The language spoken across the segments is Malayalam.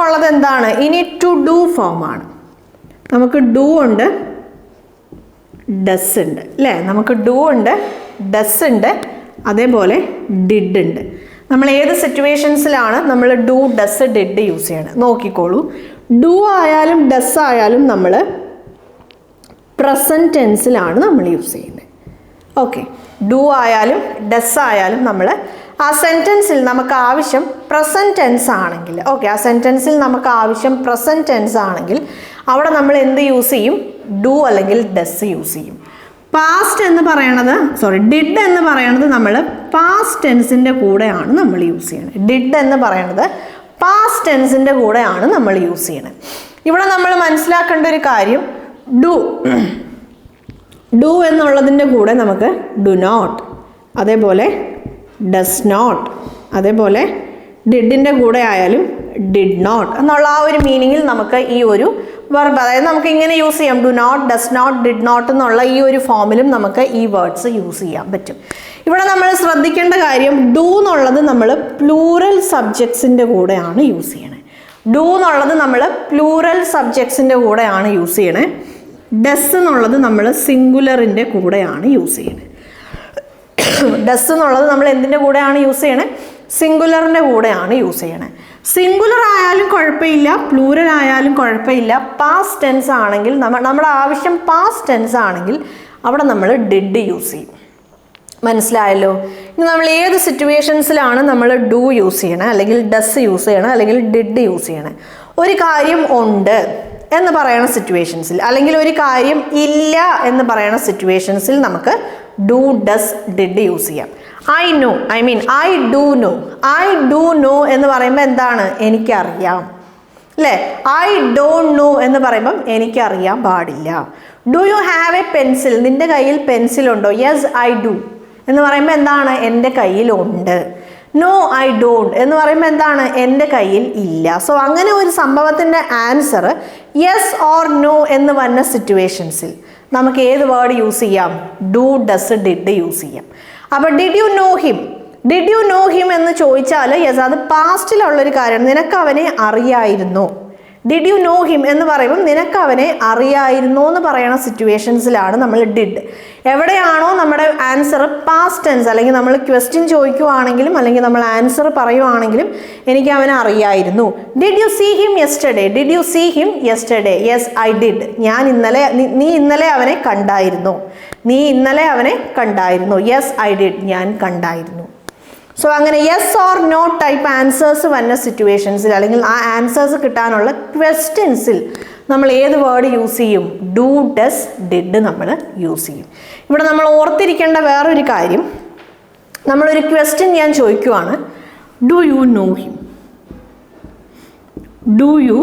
നമുക്കുള്ളത് എന്താണ്? ഇനി ടു ഡു ഫോമാണ്. നമുക്ക് ഡു ഉണ്ട്, ഡസ് ഉണ്ട് അല്ലേ? നമുക്ക് ഡു ഉണ്ട്, ഡസ് ഉണ്ട്, അതേപോലെ ഡിഡ് ഉണ്ട്. നമ്മൾ ഏത് സിറ്റുവേഷൻസിലാണ് നമ്മൾ ഡു, ഡസ്, ഡിഡ് യൂസ് ചെയ്യണം നോക്കിക്കോളൂ. ഡു ആയാലും ഡസ് ആയാലും നമ്മൾ പ്രസൻറ്റ് ടെൻസിലാണ് നമ്മൾ യൂസ് ചെയ്യുന്നത്. ഓക്കെ, ഡു ആയാലും ഡസ് ആയാലും നമ്മൾ ആ സെൻറ്റൻസിൽ നമുക്ക് ആവശ്യം പ്രസൻറ്റ് ടെൻസ് ആണെങ്കിൽ, ഓക്കെ, ആ സെൻറ്റൻസിൽ നമുക്ക് ആവശ്യം പ്രസൻറ്റ് ടെൻസ് ആണെങ്കിൽ അവിടെ നമ്മൾ എന്ത് യൂസ് ചെയ്യും? ഡു അല്ലെങ്കിൽ ഡസ് യൂസ് ചെയ്യും. പാസ്റ്റ് എന്ന് പറയണത്, ഡിഡ് എന്ന് പറയണത് നമ്മൾ പാസ്റ്റ് ടെൻസിൻ്റെ കൂടെയാണ് നമ്മൾ യൂസ് ചെയ്യണത്. ഡിഡ് എന്ന് പറയണത് പാസ്റ്റ് ടെൻസിൻ്റെ കൂടെയാണ് നമ്മൾ യൂസ് ചെയ്യണത്. ഇവിടെ നമ്മൾ മനസ്സിലാക്കേണ്ട ഒരു കാര്യം, ഡു എന്നുള്ളതിൻ്റെ കൂടെ നമുക്ക് ഡു നോട്ട്, അതേപോലെ ഡസ് നോട്ട്, അതേപോലെ ഡിഡിൻ്റെ കൂടെ ആയാലും ഡിഡ് നോട്ട് എന്നുള്ള ആ ഒരു മീനിങ്ങിൽ നമുക്ക് ഈ ഒരു വെർബ്, അതായത് നമുക്ക് ഇങ്ങനെ യൂസ് ചെയ്യാം. Do not, does not, did not എന്നുള്ള ഈ ഒരു ഫോമിലും നമുക്ക് ഈ വേർഡ്സ് യൂസ് ചെയ്യാൻ പറ്റും. ഇവിടെ നമ്മൾ ശ്രദ്ധിക്കേണ്ട കാര്യം, ഡു എന്നുള്ളത് നമ്മൾ പ്ലൂറൽ സബ്ജക്ട്സിൻ്റെ കൂടെയാണ് യൂസ് ചെയ്യണത്. ഡു എന്നുള്ളത് നമ്മൾ പ്ലൂറൽ സബ്ജക്ട്സിൻ്റെ കൂടെയാണ് യൂസ് ചെയ്യണത്. ഡസ് എന്നുള്ളത് നമ്മൾ സിംഗുലറിൻ്റെ കൂടെയാണ് യൂസ് ചെയ്യണത്. ഡസ് എന്നുള്ളത് നമ്മൾ എന്തിൻ്റെ കൂടെയാണ് യൂസ് ചെയ്യണത്? സിംഗുലറിൻ്റെ കൂടെയാണ് യൂസ് ചെയ്യണത്. സിംഗുലർ ആയാലും കുഴപ്പമില്ല, പ്ലൂറൽ ആയാലും കുഴപ്പമില്ല. പാസ്റ്റ് ടെൻസ് ആണെങ്കിൽ നമ്മുടെ ആവശ്യം പാസ്റ്റ് ടെൻസ് ആണെങ്കിൽ അവിടെ നമ്മൾ ഡിഡ് യൂസ് ചെയ്യും. മനസ്സിലായല്ലോ? ഇനി നമ്മൾ ഏത് സിറ്റുവേഷൻസിലാണ് നമ്മൾ ഡു യൂസ് ചെയ്യണത്, അല്ലെങ്കിൽ ഡസ് യൂസ് ചെയ്യണം, അല്ലെങ്കിൽ ഡിഡ് യൂസ് ചെയ്യണത്? ഒരു കാര്യം ഉണ്ട് എന്ന് പറയുന്ന സിറ്റുവേഷൻസിൽ, അല്ലെങ്കിൽ ഒരു കാര്യം ഇല്ല എന്ന് പറയുന്ന സിറ്റുവേഷൻസിൽ നമുക്ക് ഡു, ഡസ്, ഡിഡ് യൂസ് ചെയ്യാം. I know, I do know. I do know എന്ന് പറയുമ്പോൾ എന്താണ്? എനിക്കറിയാം അല്ലേ? ഐ ഡോണ്ട് നോ എന്ന് പറയുമ്പം എനിക്കറിയാൻ പാടില്ല. Do you have A pencil? നിന്റെ കയ്യിൽ പെൻസിൽ ഉണ്ടോ? യെസ് ഐ ഡു എന്ന് പറയുമ്പോൾ എന്താണ്? എൻ്റെ കയ്യിലുണ്ട്. നോ ഐ ഡോണ്ട് എന്ന് പറയുമ്പോൾ എന്താണ്? എൻ്റെ കയ്യിൽ ഇല്ല. സോ അങ്ങനെ ഒരു സംഭവത്തിൻ്റെ ആൻസർ യെസ് ഓർ നോ എന്ന് വന്ന സിറ്റുവേഷൻസിൽ നമുക്ക് ഏത് വേർഡ് യൂസ് ചെയ്യാം? ഡു, ഡസ്, ഡിഡ് യൂസ് ചെയ്യാം. അപ്പോൾ did you know him? Did you know him എന്ന് ചോദിച്ചാൽ യെസ്, അത് പാസ്റ്റിലുള്ളൊരു കാര്യമാണ്. നിനക്ക് അവനെ അറിയായിരുന്നോ? ഡിഡ് യു നോ ഹിം എന്ന് പറയുമ്പോൾ നിനക്ക് അവനെ അറിയായിരുന്നോ എന്ന് പറയുന്ന സിറ്റുവേഷൻസിലാണ് നമ്മൾ ഡിഡ്. എവിടെയാണോ നമ്മുടെ ആൻസർ പാസ്റ്റ് ടെൻസ്, അല്ലെങ്കിൽ നമ്മൾ ക്വസ്റ്റ്യൻ ചോദിക്കുവാണെങ്കിലും അല്ലെങ്കിൽ നമ്മൾ ആൻസർ പറയുവാണെങ്കിലും എനിക്ക് അവനെ അറിയായിരുന്നു. Did you see him yesterday? Did you see him yesterday? Yes I did. നീ ഇന്നലെ അവനെ കണ്ടായിരുന്നോ? നീ ഇന്നലെ അവനെ കണ്ടായിരുന്നു. Yes I did. ഞാൻ കണ്ടായിരുന്നു. സോ അങ്ങനെ yes or no type answers വന്ന സിറ്റുവേഷൻസിൽ, അല്ലെങ്കിൽ ആ ആൻസേഴ്സ് കിട്ടാനുള്ള ക്വസ്റ്റ്യൻസിൽ നമ്മൾ ഏത് വേർഡ് യൂസ് ചെയ്യും? ഡു, ഡസ്, ഡിഡ് നമ്മൾ യൂസ് ചെയ്യും. ഇവിടെ നമ്മൾ ഓർത്തിരിക്കേണ്ട വേറൊരു കാര്യം, നമ്മളൊരു ക്വസ്റ്റ്യൻ ഞാൻ ചോദിക്കുവാണ്, do you know him? Do you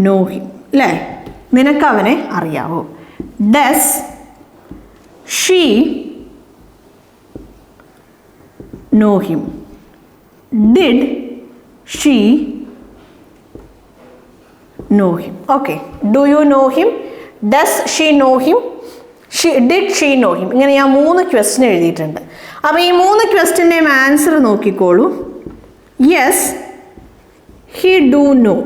know him അല്ലേ? നിനക്ക് അവനെ അറിയാവോ? Does she know him? Did she know him? Okay, do you know him? Does she know him? Did she know him? ഇങ്ങനെ ഞാൻ 3 ക്വസ്റ്റ്യൻ എഴുതിയിട്ടുണ്ട്. അപ്പോൾ ഈ 3 ക്വസ്റ്റ്യൻ്റെയും ആൻസർ നോക്കിക്കോളൂ. Yes, he do know.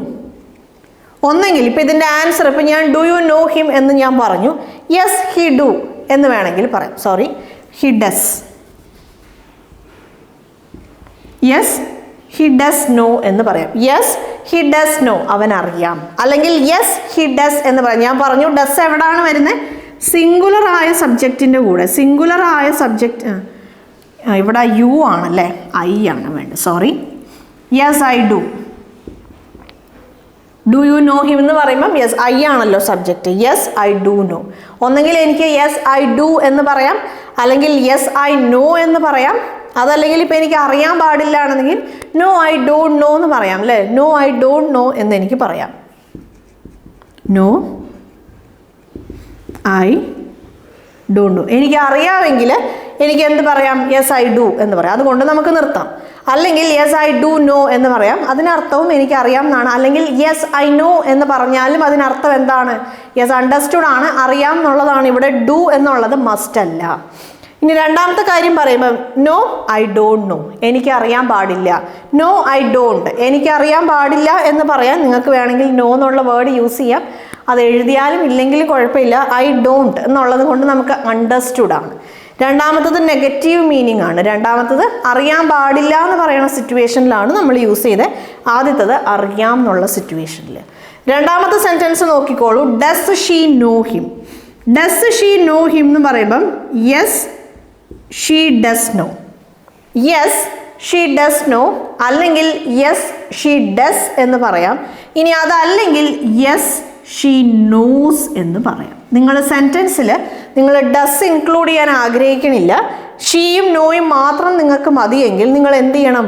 ഒന്നെങ്കിൽ ഇപ്പം ഇതിൻ്റെ ആൻസർ, ഇപ്പം ഞാൻ ഡു യു നോ ഹിം എന്ന് ഞാൻ പറഞ്ഞു, യെസ് ഹി ഡു എന്ന് വേണമെങ്കിൽ പറയാം. He does. Yes he does no എന്ന് പറയാം. യെസ് ഹി ഡസ് നോ, അവൻ അറിയാം. അല്ലെങ്കിൽ യെസ് ഹി ഡസ് എന്ന് പറയാം. ഞാൻ പറഞ്ഞു ഡസ് എവിടെയാണ് വരുന്നത്? സിംഗുലർ ആയ സബ്ജക്റ്റിൻ്റെ കൂടെ. സിംഗുലർ ആയ സബ്ജക്റ്റ് ഇവിടെ യു ആണല്ലേ, ഐ ആണ് വേണ്ടത്. Yes I do. Do you know him എന്ന് പറയുമ്പം യെസ് ഐ ആണല്ലോ subject. Yes I do know. ഒന്നെങ്കിൽ എനിക്ക് യെസ് ഐ ഡു എന്ന് പറയാം, അല്ലെങ്കിൽ യെസ് ഐ നോ എന്ന് പറയാം. അതല്ലെങ്കിൽ ഇപ്പം എനിക്ക് അറിയാൻ പാടില്ല ആണെന്നെങ്കിൽ നോ ഐ ഡോണ്ട് നോ എന്ന് പറയാം അല്ലേ? നോ ഐ ഡോണ്ട് നോ എന്ന് എനിക്ക് പറയാം. No I don't know. എനിക്ക് അറിയാമെങ്കിൽ എനിക്ക് എന്ത് പറയാം? യെസ് ഐ ഡു എന്ന് പറയാം. അതുകൊണ്ട് നമുക്ക് നിർത്താം. അല്ലെങ്കിൽ യെസ് ഐ ഡു നോ എന്ന് പറയാം, അതിനർത്ഥവും എനിക്കറിയാം എന്നാണ്. അല്ലെങ്കിൽ യെസ് ഐ നോ എന്ന് പറഞ്ഞാലും അതിനർത്ഥം എന്താണ്? യെസ് അണ്ടർസ്റ്റുഡ് ആണ്, അറിയാം എന്നുള്ളതാണ്. ഇവിടെ ഡു എന്നുള്ളത് മസ്റ്റ് അല്ല. ഇനി രണ്ടാമത്തെ കാര്യം പറയുമ്പോൾ നോ ഐ ഡോണ്ട് നോ, എനിക്കറിയാൻ പാടില്ല. നോ ഐ ഡോണ്ട്, എനിക്കറിയാൻ പാടില്ല എന്ന് പറയാൻ നിങ്ങൾക്ക് വേണമെങ്കിൽ നോ എന്നുള്ള വേർഡ് യൂസ് ചെയ്യാം. അത് എഴുതിയാലും ഇല്ലെങ്കിലും കുഴപ്പമില്ല. ഐ ഡോണ്ട് എന്നുള്ളത് കൊണ്ട് നമുക്ക് അണ്ടർസ്റ്റുഡ് ആണ്. രണ്ടാമത്തത് നെഗറ്റീവ് മീനിങ് ആണ്. രണ്ടാമത്തത് അറിയാൻ പാടില്ല എന്ന് പറയുന്ന സിറ്റുവേഷനിലാണ് നമ്മൾ യൂസ് ചെയ്തത്. ആദ്യത്തത് അറിയാം എന്നുള്ള സിറ്റുവേഷനിൽ. രണ്ടാമത്തെ സെൻറ്റൻസ് നോക്കിക്കോളൂ. Does she know him. Does she know him എന്ന് പറയുമ്പം yes she does know. Yes she does know അല്ലെങ്കിൽ യെസ് ഷീ ഡസ് എന്ന് പറയാം. ഇനി അതല്ലെങ്കിൽ യെസ് ഷീ നോസ് എന്ന് പറയാം. നിങ്ങൾ സെൻറ്റൻസിൽ നിങ്ങൾ ഡസ് ഇൻക്ലൂഡ് ചെയ്യാൻ ആഗ്രഹിക്കണില്ല, ഷീയും നോയും മാത്രം നിങ്ങൾക്ക് മതിയെങ്കിൽ നിങ്ങൾ എന്ത് ചെയ്യണം?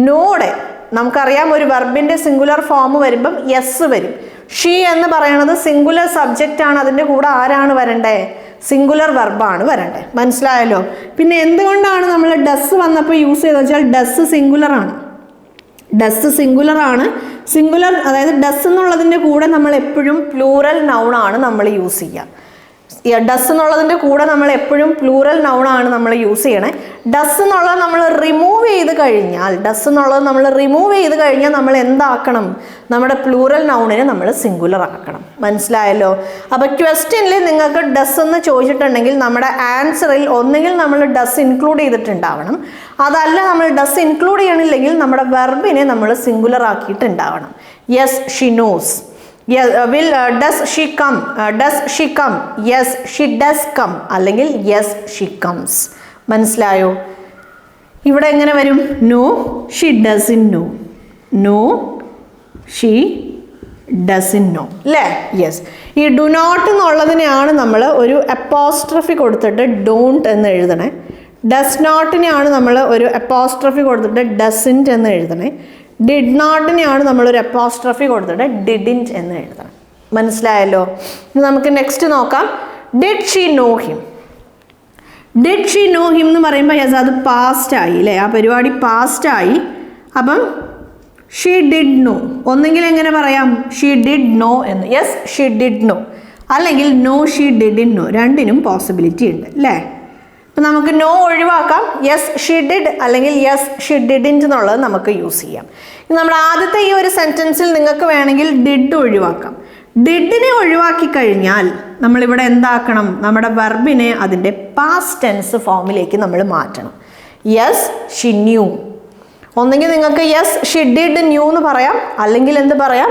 നോടെ നമുക്കറിയാം ഒരു വെർബിൻ്റെ സിംഗുലർ ഫോം വരുമ്പം യെസ് വരും. ഷീ എന്ന് പറയുന്നത് സിംഗുലർ സബ്ജക്റ്റ് ആണ്. അതിൻ്റെ കൂടെ ആരാണ് വരണ്ടേ? സിംഗുലർ വെർബാണ് വരണ്ടേ. മനസ്സിലായല്ലോ? പിന്നെ എന്തുകൊണ്ടാണ് നമ്മൾ ഡസ് വന്നപ്പോൾ യൂസ് ചെയ്തത് വെച്ചാൽ ഡസ് സിംഗുലർ ആണ്. ഡസ് സിംഗുലർ ആണ്. സിംഗുലർ അതായത് ഡസ് എന്നുള്ളതിൻ്റെ കൂടെ നമ്മൾ എപ്പോഴും പ്ലൂറൽ നൗണാണ് നമ്മൾ യൂസ് ചെയ്യുക. ഡസ് എന്നുള്ളതിൻ്റെ കൂടെ നമ്മൾ എപ്പോഴും പ്ലൂറൽ നൗണാണ് നമ്മൾ യൂസ് ചെയ്യണേ. ഡസ് എന്നുള്ളത് നമ്മൾ റിമൂവ് ചെയ്ത് കഴിഞ്ഞാൽ നമ്മൾ എന്താക്കണം? നമ്മുടെ പ്ലൂറൽ നൗണിനെ നമ്മൾ സിംഗുലർ ആക്കണം. മനസ്സിലായല്ലോ? അപ്പോൾ ക്വസ്റ്റ്യനിൽ നിങ്ങൾക്ക് ഡസ് എന്ന് ചോദിച്ചിട്ടുണ്ടെങ്കിൽ നമ്മുടെ ആൻസറിൽ ഒന്നുകിൽ നമ്മൾ ഡസ് ഇൻക്ലൂഡ് ചെയ്തിട്ടുണ്ടാവണം, അതല്ല നമ്മൾ ഡസ് ഇൻക്ലൂഡ് ചെയ്യണില്ലെങ്കിൽ നമ്മുടെ വെർബിനെ നമ്മൾ സിംഗുലർ ആക്കിയിട്ടുണ്ടാവണം. Yes she knows. Does she come? Does she come? Yes she does come അല്ലെങ്കിൽ യെസ് ഷീ കംസ്. മനസ്സിലായോ? ഇവിടെ എങ്ങനെ വരും? No she doesn't know. No she doesn't know അല്ലേ? യെസ്. ഈ ഡു നോട്ട് എന്നുള്ളതിനെയാണ് നമ്മൾ ഒരു അപ്പോസ്ട്രഫി കൊടുത്തിട്ട് ഡോണ്ട് എന്ന് എഴുതണേ. ഡസ് നോട്ടിനെയാണ് നമ്മൾ ഒരു അപ്പോസ്ട്രഫി കൊടുത്തിട്ട് ഡസിൻറ്റ് എന്ന് എഴുതണേ. ഡിഡ് നോട്ടിനെയാണ് നമ്മളൊരു അപ്പോസ്ട്രഫി കൊടുത്തിട്ട് ഡിഡിൻറ്റ് എന്ന് എഴുതണം. മനസ്സിലായല്ലോ? ഇനി നമുക്ക് നെക്സ്റ്റ് നോക്കാം. Did she know him. Did she know him എന്ന് പറയുമ്പോൾ യെസ് അത് പാസ്റ്റ് ആയി അല്ലേ? ആ പരിപാടി പാസ്റ്റ് ആയി. അപ്പം ഷീ ഡിഡ് നോ. ഒന്നെങ്കിൽ എങ്ങനെ പറയാം? ഷീ ഡിഡ് നോ എന്ന്. യെസ് ഷീ ഡിഡ് നോ അല്ലെങ്കിൽ നോ ഷീ ഡിഡിൻ നോ. രണ്ടിനും പോസിബിലിറ്റി ഉണ്ട് അല്ലേ? അപ്പം നമുക്ക് നോ ഒഴിവാക്കാം. യെസ് ഷീ ഡിഡ് അല്ലെങ്കിൽ യെസ് ഷീ ഡിഡിൻറ്റ് എന്നുള്ളത് നമുക്ക് യൂസ് ചെയ്യാം. നമ്മുടെ ആദ്യത്തെ ഈ ഒരു സെൻറ്റൻസിൽ നിങ്ങൾക്ക് വേണമെങ്കിൽ ഡിഡ് ഒഴിവാക്കാം. ഡിഡിനെ ഒഴിവാക്കി കഴിഞ്ഞാൽ നമ്മളിവിടെ എന്താക്കണം? നമ്മുടെ വെർബിനെ അതിൻ്റെ പാസ്റ്റ് ടെൻസ് ഫോമിലേക്ക് നമ്മൾ മാറ്റണം. Yes she new. ഒന്നെങ്കിൽ നിങ്ങൾക്ക് യെസ് ഷീ ഡിഡ് ന്യൂ എന്ന് പറയാം, അല്ലെങ്കിൽ എന്ത് പറയാം?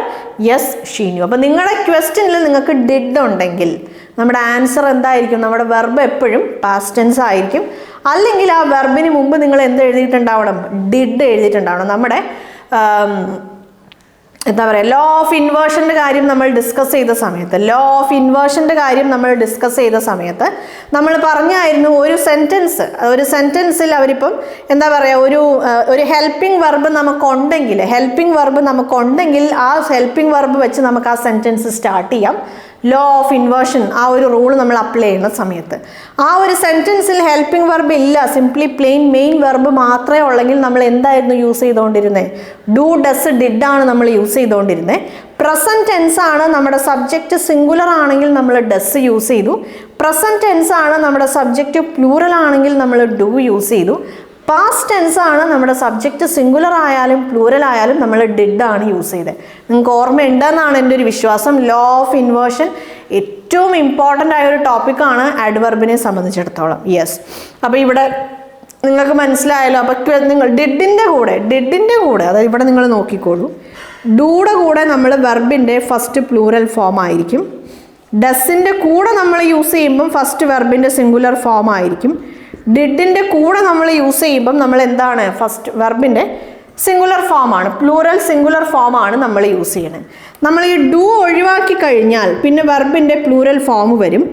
Yes she new. അപ്പം നിങ്ങളുടെ ക്വസ്റ്റ്യനിൽ നിങ്ങൾക്ക് ഡിഡ് ഉണ്ടെങ്കിൽ നമ്മുടെ ആൻസർ എന്തായിരിക്കും? നമ്മുടെ വെർബ് എപ്പോഴും പാസ്റ്റ് ടെൻസ് ആയിരിക്കും. അല്ലെങ്കിൽ ആ വെർബിന് മുമ്പ് നിങ്ങൾ എന്ത് എഴുതിയിട്ടുണ്ടാവണം? ഡിഡ് എഴുതിയിട്ടുണ്ടാവണം. നമ്മുടെ എന്താ പറയുക, ലോ ഓഫ് ഇൻവേർഷൻ്റെ കാര്യം നമ്മൾ ഡിസ്കസ് ചെയ്ത സമയത്ത് നമ്മൾ പറഞ്ഞായിരുന്നു ഒരു സെൻറ്റൻസിൽ അവരിപ്പം എന്താ പറയുക, ഒരു ഹെൽപ്പിംഗ് വെർബ് നമുക്കുണ്ടെങ്കിൽ ആ ഹെൽപ്പിംഗ് വെർബ് വെച്ച് നമുക്ക് ആ സെൻറ്റൻസ് സ്റ്റാർട്ട് ചെയ്യാം. ലോ ഓഫ് ഇൻവേർഷൻ ആ ഒരു റൂൾ നമ്മൾ അപ്ലൈ ചെയ്യുന്ന സമയത്ത് ആ ഒരു സെൻറ്റൻസിൽ ഹെൽപ്പിംഗ് വെർബ് ഇല്ല, സിംപ്ലി പ്ലെയിൻ മെയിൻ വെർബ് മാത്രമേ ഉള്ളെങ്കിൽ നമ്മൾ എന്തായിരുന്നു യൂസ് ചെയ്തുകൊണ്ടിരുന്നത്? ഡു ഡസ് ഡിഡ് ആണ് നമ്മൾ യൂസ് ചെയ്തുകൊണ്ടിരുന്നത്. പ്രസൻറ്റ് ടെൻസ് ആണ് നമ്മുടെ സബ്ജക്റ്റ് സിംഗുലർ ആണെങ്കിൽ നമ്മൾ ഡസ് യൂസ് ചെയ്തു. പ്രസൻറ്റ് ടെൻസ് ആണ് നമ്മുടെ സബ്ജക്റ്റ് പ്ലൂറൽ ആണെങ്കിൽ നമ്മൾ ഡു യൂസ് ചെയ്തു. പാസ്റ്റ് ടെൻസ് ആണ് നമ്മുടെ സബ്ജക്റ്റ് സിംഗുലർ ആയാലും പ്ലൂറൽ ആയാലും നമ്മൾ ഡിഡ് ആണ് യൂസ് ചെയ്തത്. നിങ്ങൾക്ക് ഓർമ്മയുണ്ടെന്നാണ് എൻ്റെ ഒരു വിശ്വാസം. ലോ ഓഫ് ഇൻവേർഷൻ ഏറ്റവും ഇമ്പോർട്ടൻ്റ് ആയ ഒരു ടോപ്പിക്കാണ് ആഡ്വർബിനെ സംബന്ധിച്ചിടത്തോളം. യെസ്. അപ്പോൾ ഇവിടെ നിങ്ങൾക്ക് മനസ്സിലായല്ലോ. അപ്പോൾ നിങ്ങൾ ഡിഡിൻ്റെ കൂടെ അതായത് ഇവിടെ നിങ്ങൾ നോക്കിക്കോളൂ, ഡൂടെ കൂടെ നമ്മൾ വെർബിൻ്റെ ഫസ്റ്റ് പ്ലൂറൽ ഫോം ആയിരിക്കും. ഡസിൻ്റെ കൂടെ നമ്മൾ യൂസ് ചെയ്യുമ്പം ഫസ്റ്റ് വെർബിൻ്റെ സിംഗുലർ ഫോം ആയിരിക്കും. ഡിഡിൻ്റെ കൂടെ നമ്മൾ യൂസ് ചെയ്യുമ്പം നമ്മൾ എന്താണ്? ഫസ്റ്റ് വെർബിൻ്റെ സിംഗുലർ ഫോമാണ്, പ്ലൂറൽ സിംഗുലർ ഫോമാണ് നമ്മൾ യൂസ് ചെയ്യണത്. നമ്മൾ ഈ ഡു ഒഴിവാക്കി കഴിഞ്ഞാൽ പിന്നെ വെർബിൻ്റെ പ്ലൂറൽ ഫോം വരും,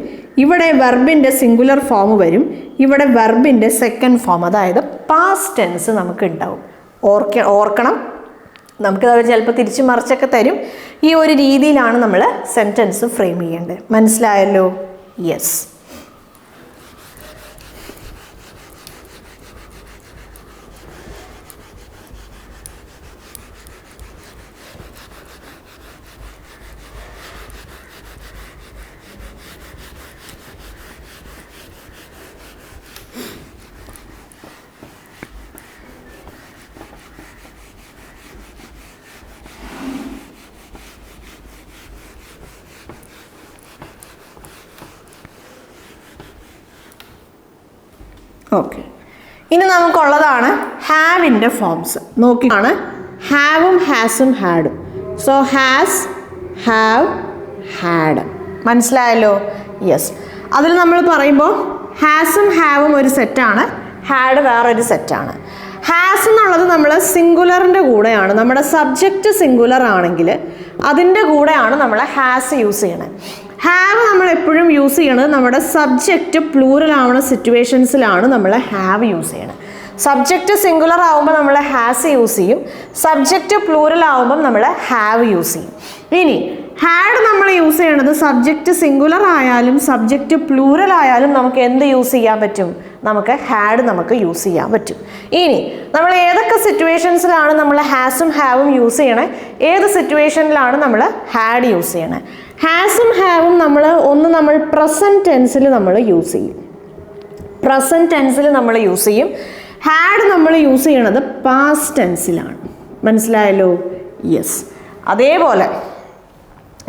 ഇവിടെ വെർബിൻ്റെ സിംഗുലർ ഫോം വരും, ഇവിടെ വെർബിൻ്റെ സെക്കൻഡ് ഫോം അതായത് പാസ്റ്റ് ടെൻസ് നമുക്ക് ഉണ്ടാവും. ഓർക്കണം, നമുക്കത് ചിലപ്പോൾ തിരിച്ചു മറിച്ചൊക്കെ തരും. ഈ ഒരു രീതിയിലാണ് നമ്മൾ സെൻറ്റൻസ് ഫ്രെയിം ചെയ്യേണ്ടത്. മനസ്സിലായല്ലോ? യെസ്. ഓക്കെ, ഇനി നമുക്കുള്ളതാണ് ഹാവിൻ്റെ ഫോംസ്. നോക്കിയാണ് ഹാവും ഹാസും ഹാഡും. So has, have, had. മനസ്സിലായല്ലോ? യെസ്. അതിൽ നമ്മൾ പറയുമ്പോൾ ഹാസും ഹാവും ഒരു സെറ്റാണ്, ഹാഡ് വേറൊരു സെറ്റാണ്. ഹാസ് എന്നുള്ളത് നമ്മൾ സിംഗുലറിൻ്റെ കൂടെയാണ്, നമ്മുടെ സബ്ജക്റ്റ് സിംഗുലർ ആണെങ്കിൽ അതിൻ്റെ കൂടെയാണ് നമ്മൾ ഹാസ് യൂസ് ചെയ്യണത്. ഹാവ് നമ്മൾ എപ്പോഴും യൂസ് ചെയ്യണത് നമ്മുടെ സബ്ജക്റ്റ് പ്ലൂറൽ ആവുന്ന സിറ്റുവേഷൻസിലാണ് നമ്മൾ ഹാവ് യൂസ് ചെയ്യണത്. സബ്ജക്റ്റ് സിംഗുലർ ആവുമ്പോൾ നമ്മൾ ഹാസ് യൂസ് ചെയ്യും, സബ്ജക്റ്റ് പ്ലൂറൽ ആവുമ്പം നമ്മൾ ഹാവ് യൂസ് ചെയ്യും. ഇനി ഹാഡ് നമ്മൾ യൂസ് ചെയ്യണത് സബ്ജക്റ്റ് സിംഗുലർ ആയാലും സബ്ജക്റ്റ് പ്ലൂറൽ ആയാലും നമുക്ക് എന്ത് യൂസ് ചെയ്യാൻ പറ്റും? നമുക്ക് ഹാഡ് നമുക്ക് യൂസ് ചെയ്യാൻ പറ്റും. ഇനി നമ്മൾ ഏതൊക്കെ സിറ്റുവേഷൻസിലാണ് നമ്മൾ ഹാസും ഹാവും യൂസ് ചെയ്യണേ, ഏത് സിറ്റുവേഷനിലാണ് നമ്മൾ ഹാഡ് യൂസ് ചെയ്യണേ? ഹാസും ഹാവും നമ്മൾ പ്രസൻറ്റ് ടെൻസിൽ നമ്മൾ യൂസ് ചെയ്യും, പ്രസൻറ്റ് ടെൻസിൽ നമ്മൾ യൂസ് ചെയ്യും. ഹാഡ് നമ്മൾ യൂസ് ചെയ്യണത് പാസ്റ്റ് ടെൻസിലാണ്. മനസ്സിലായല്ലോ? യെസ്. അതേപോലെ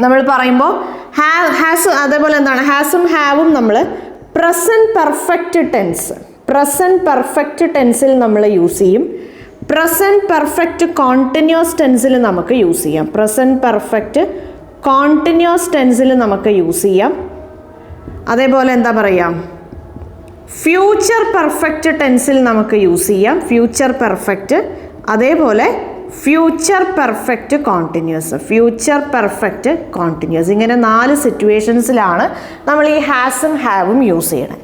നമ്മൾ പറയുമ്പോൾ ഹാസ്, അതേപോലെ എന്താണ് ഹാസും ഹാവും നമ്മൾ present perfect tense, present perfect ടെൻസിൽ നമ്മൾ യൂസ് ചെയ്യും. പ്രസൻറ്റ് പെർഫെക്റ്റ് കോണ്ടിന്യൂസ് ടെൻസിൽ നമുക്ക് യൂസ് ചെയ്യാം, പ്രസൻറ്റ് പെർഫെക്റ്റ് കോണ്ടിന്യൂസ് ടെൻസിൽ നമുക്ക് യൂസ് ചെയ്യാം. അതേപോലെ എന്താ പറയുക, ഫ്യൂച്ചർ പെർഫെക്റ്റ് ടെൻസിൽ നമുക്ക് യൂസ് ചെയ്യാം, ഫ്യൂച്ചർ പെർഫെക്റ്റ്. അതേപോലെ future perfect continuous, future perfect continuous. ഇങ്ങനെ 4 സിറ്റുവേഷൻസിലാണ് നമ്മൾ ഈ ഹാസും ഹാവും യൂസ് ചെയ്യണത്.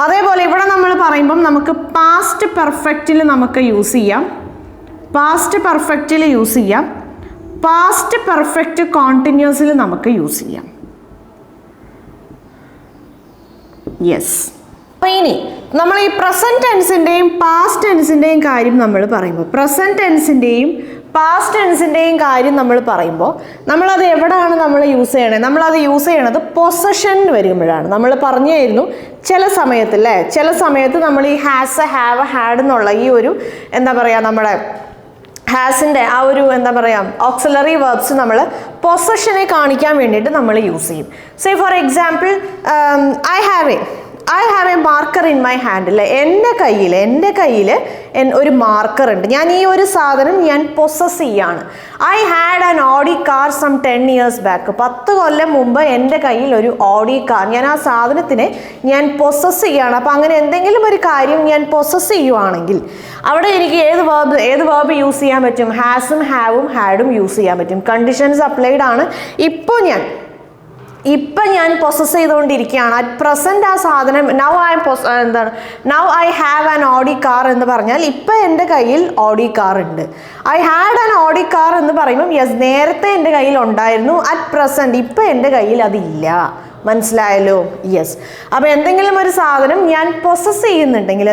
അതേപോലെ ഇവിടെ നമ്മൾ പറയുമ്പം നമുക്ക് പാസ്റ്റ് പെർഫെക്റ്റിൽ നമുക്ക് യൂസ് ചെയ്യാം, പാസ്റ്റ് പെർഫെക്റ്റിൽ യൂസ് ചെയ്യാം, പാസ്റ്റ് പെർഫെക്റ്റ് കോണ്ടിന്യൂസിൽ നമുക്ക് യൂസ് ചെയ്യാം. യെസ്. അപ്പോൾ ഇനി നമ്മൾ ഈ പ്രസൻറ്റ് ടെൻസിൻ്റെയും പാസ്റ്റ് ടെൻസിൻ്റെയും കാര്യം നമ്മൾ പറയുമ്പോൾ, പ്രസൻറ്റ് ടെൻസിൻ്റെയും പാസ്റ്റ് ടെൻസിൻ്റെയും കാര്യം നമ്മൾ പറയുമ്പോൾ നമ്മളത് എവിടെയാണ് നമ്മൾ യൂസ് ചെയ്യണത്? നമ്മളത് യൂസ് ചെയ്യണത് പൊസഷൻ വരുമ്പോഴാണ്. നമ്മൾ പറഞ്ഞായിരുന്നു ചില സമയത്ത് അല്ലേ, ചില സമയത്ത് നമ്മൾ ഈ ഹാസ്, ഹാവ്, ഹാഡ് എന്നുള്ള ഈ ഒരു എന്താ പറയുക നമ്മുടെ ഹാസിൻ്റെ ആ ഒരു എന്താ പറയുക ഓക്സിലറി വെർബ്സ് നമ്മൾ പൊസഷനെ കാണിക്കാൻ വേണ്ടിയിട്ട് നമ്മൾ യൂസ് ചെയ്യും. Say for example I have A marker in my hand അല്ലേ, എൻ്റെ കയ്യിൽ ഒരു മാർക്കർ ഉണ്ട്, ഞാൻ ഈ ഒരു സാധനം ഞാൻ പൊസസ് ചെയ്യാണ്. I had an Audi car some 10 years back, 10 കൊല്ലം മുമ്പ് എൻ്റെ കയ്യിൽ ഒരു ഓഡി കാർ, ഞാൻ ആ സാധനത്തിനെ ഞാൻ പൊസസ് ചെയ്യാണ്. അപ്പോൾ അങ്ങനെ എന്തെങ്കിലും ഒരു കാര്യം ഞാൻ പൊസസ് ചെയ്യുവാണെങ്കിൽ അവിടെ എനിക്ക് ഏത് വേർബ് യൂസ് ചെയ്യാൻ പറ്റും? ഹാസും ഹാവും ഹാഡും യൂസ് ചെയ്യാൻ പറ്റും. കണ്ടീഷൻസ് അപ്ലൈഡ് ആണ്. ഇപ്പം ഞാൻ പൊസസ് ചെയ്തുകൊണ്ടിരിക്കുകയാണ്, അറ്റ് പ്രസൻറ്റ് ആ സാധനം now I have an Audi car എന്ന് പറഞ്ഞാൽ ഇപ്പം എൻ്റെ കയ്യിൽ ഓഡി കാർ ഉണ്ട്. I had an Audi car എന്ന് പറയുമ്പം യെസ് നേരത്തെ എൻ്റെ കയ്യിൽ ഉണ്ടായിരുന്നു, അറ്റ് പ്രസൻറ്റ് ഇപ്പം എൻ്റെ കയ്യിൽ അതില്ല. മനസ്സിലായല്ലോ? യെസ്. അപ്പോൾ എന്തെങ്കിലും ഒരു സാധനം ഞാൻ പൊസസ് ചെയ്യുന്നുണ്ടെങ്കിൽ,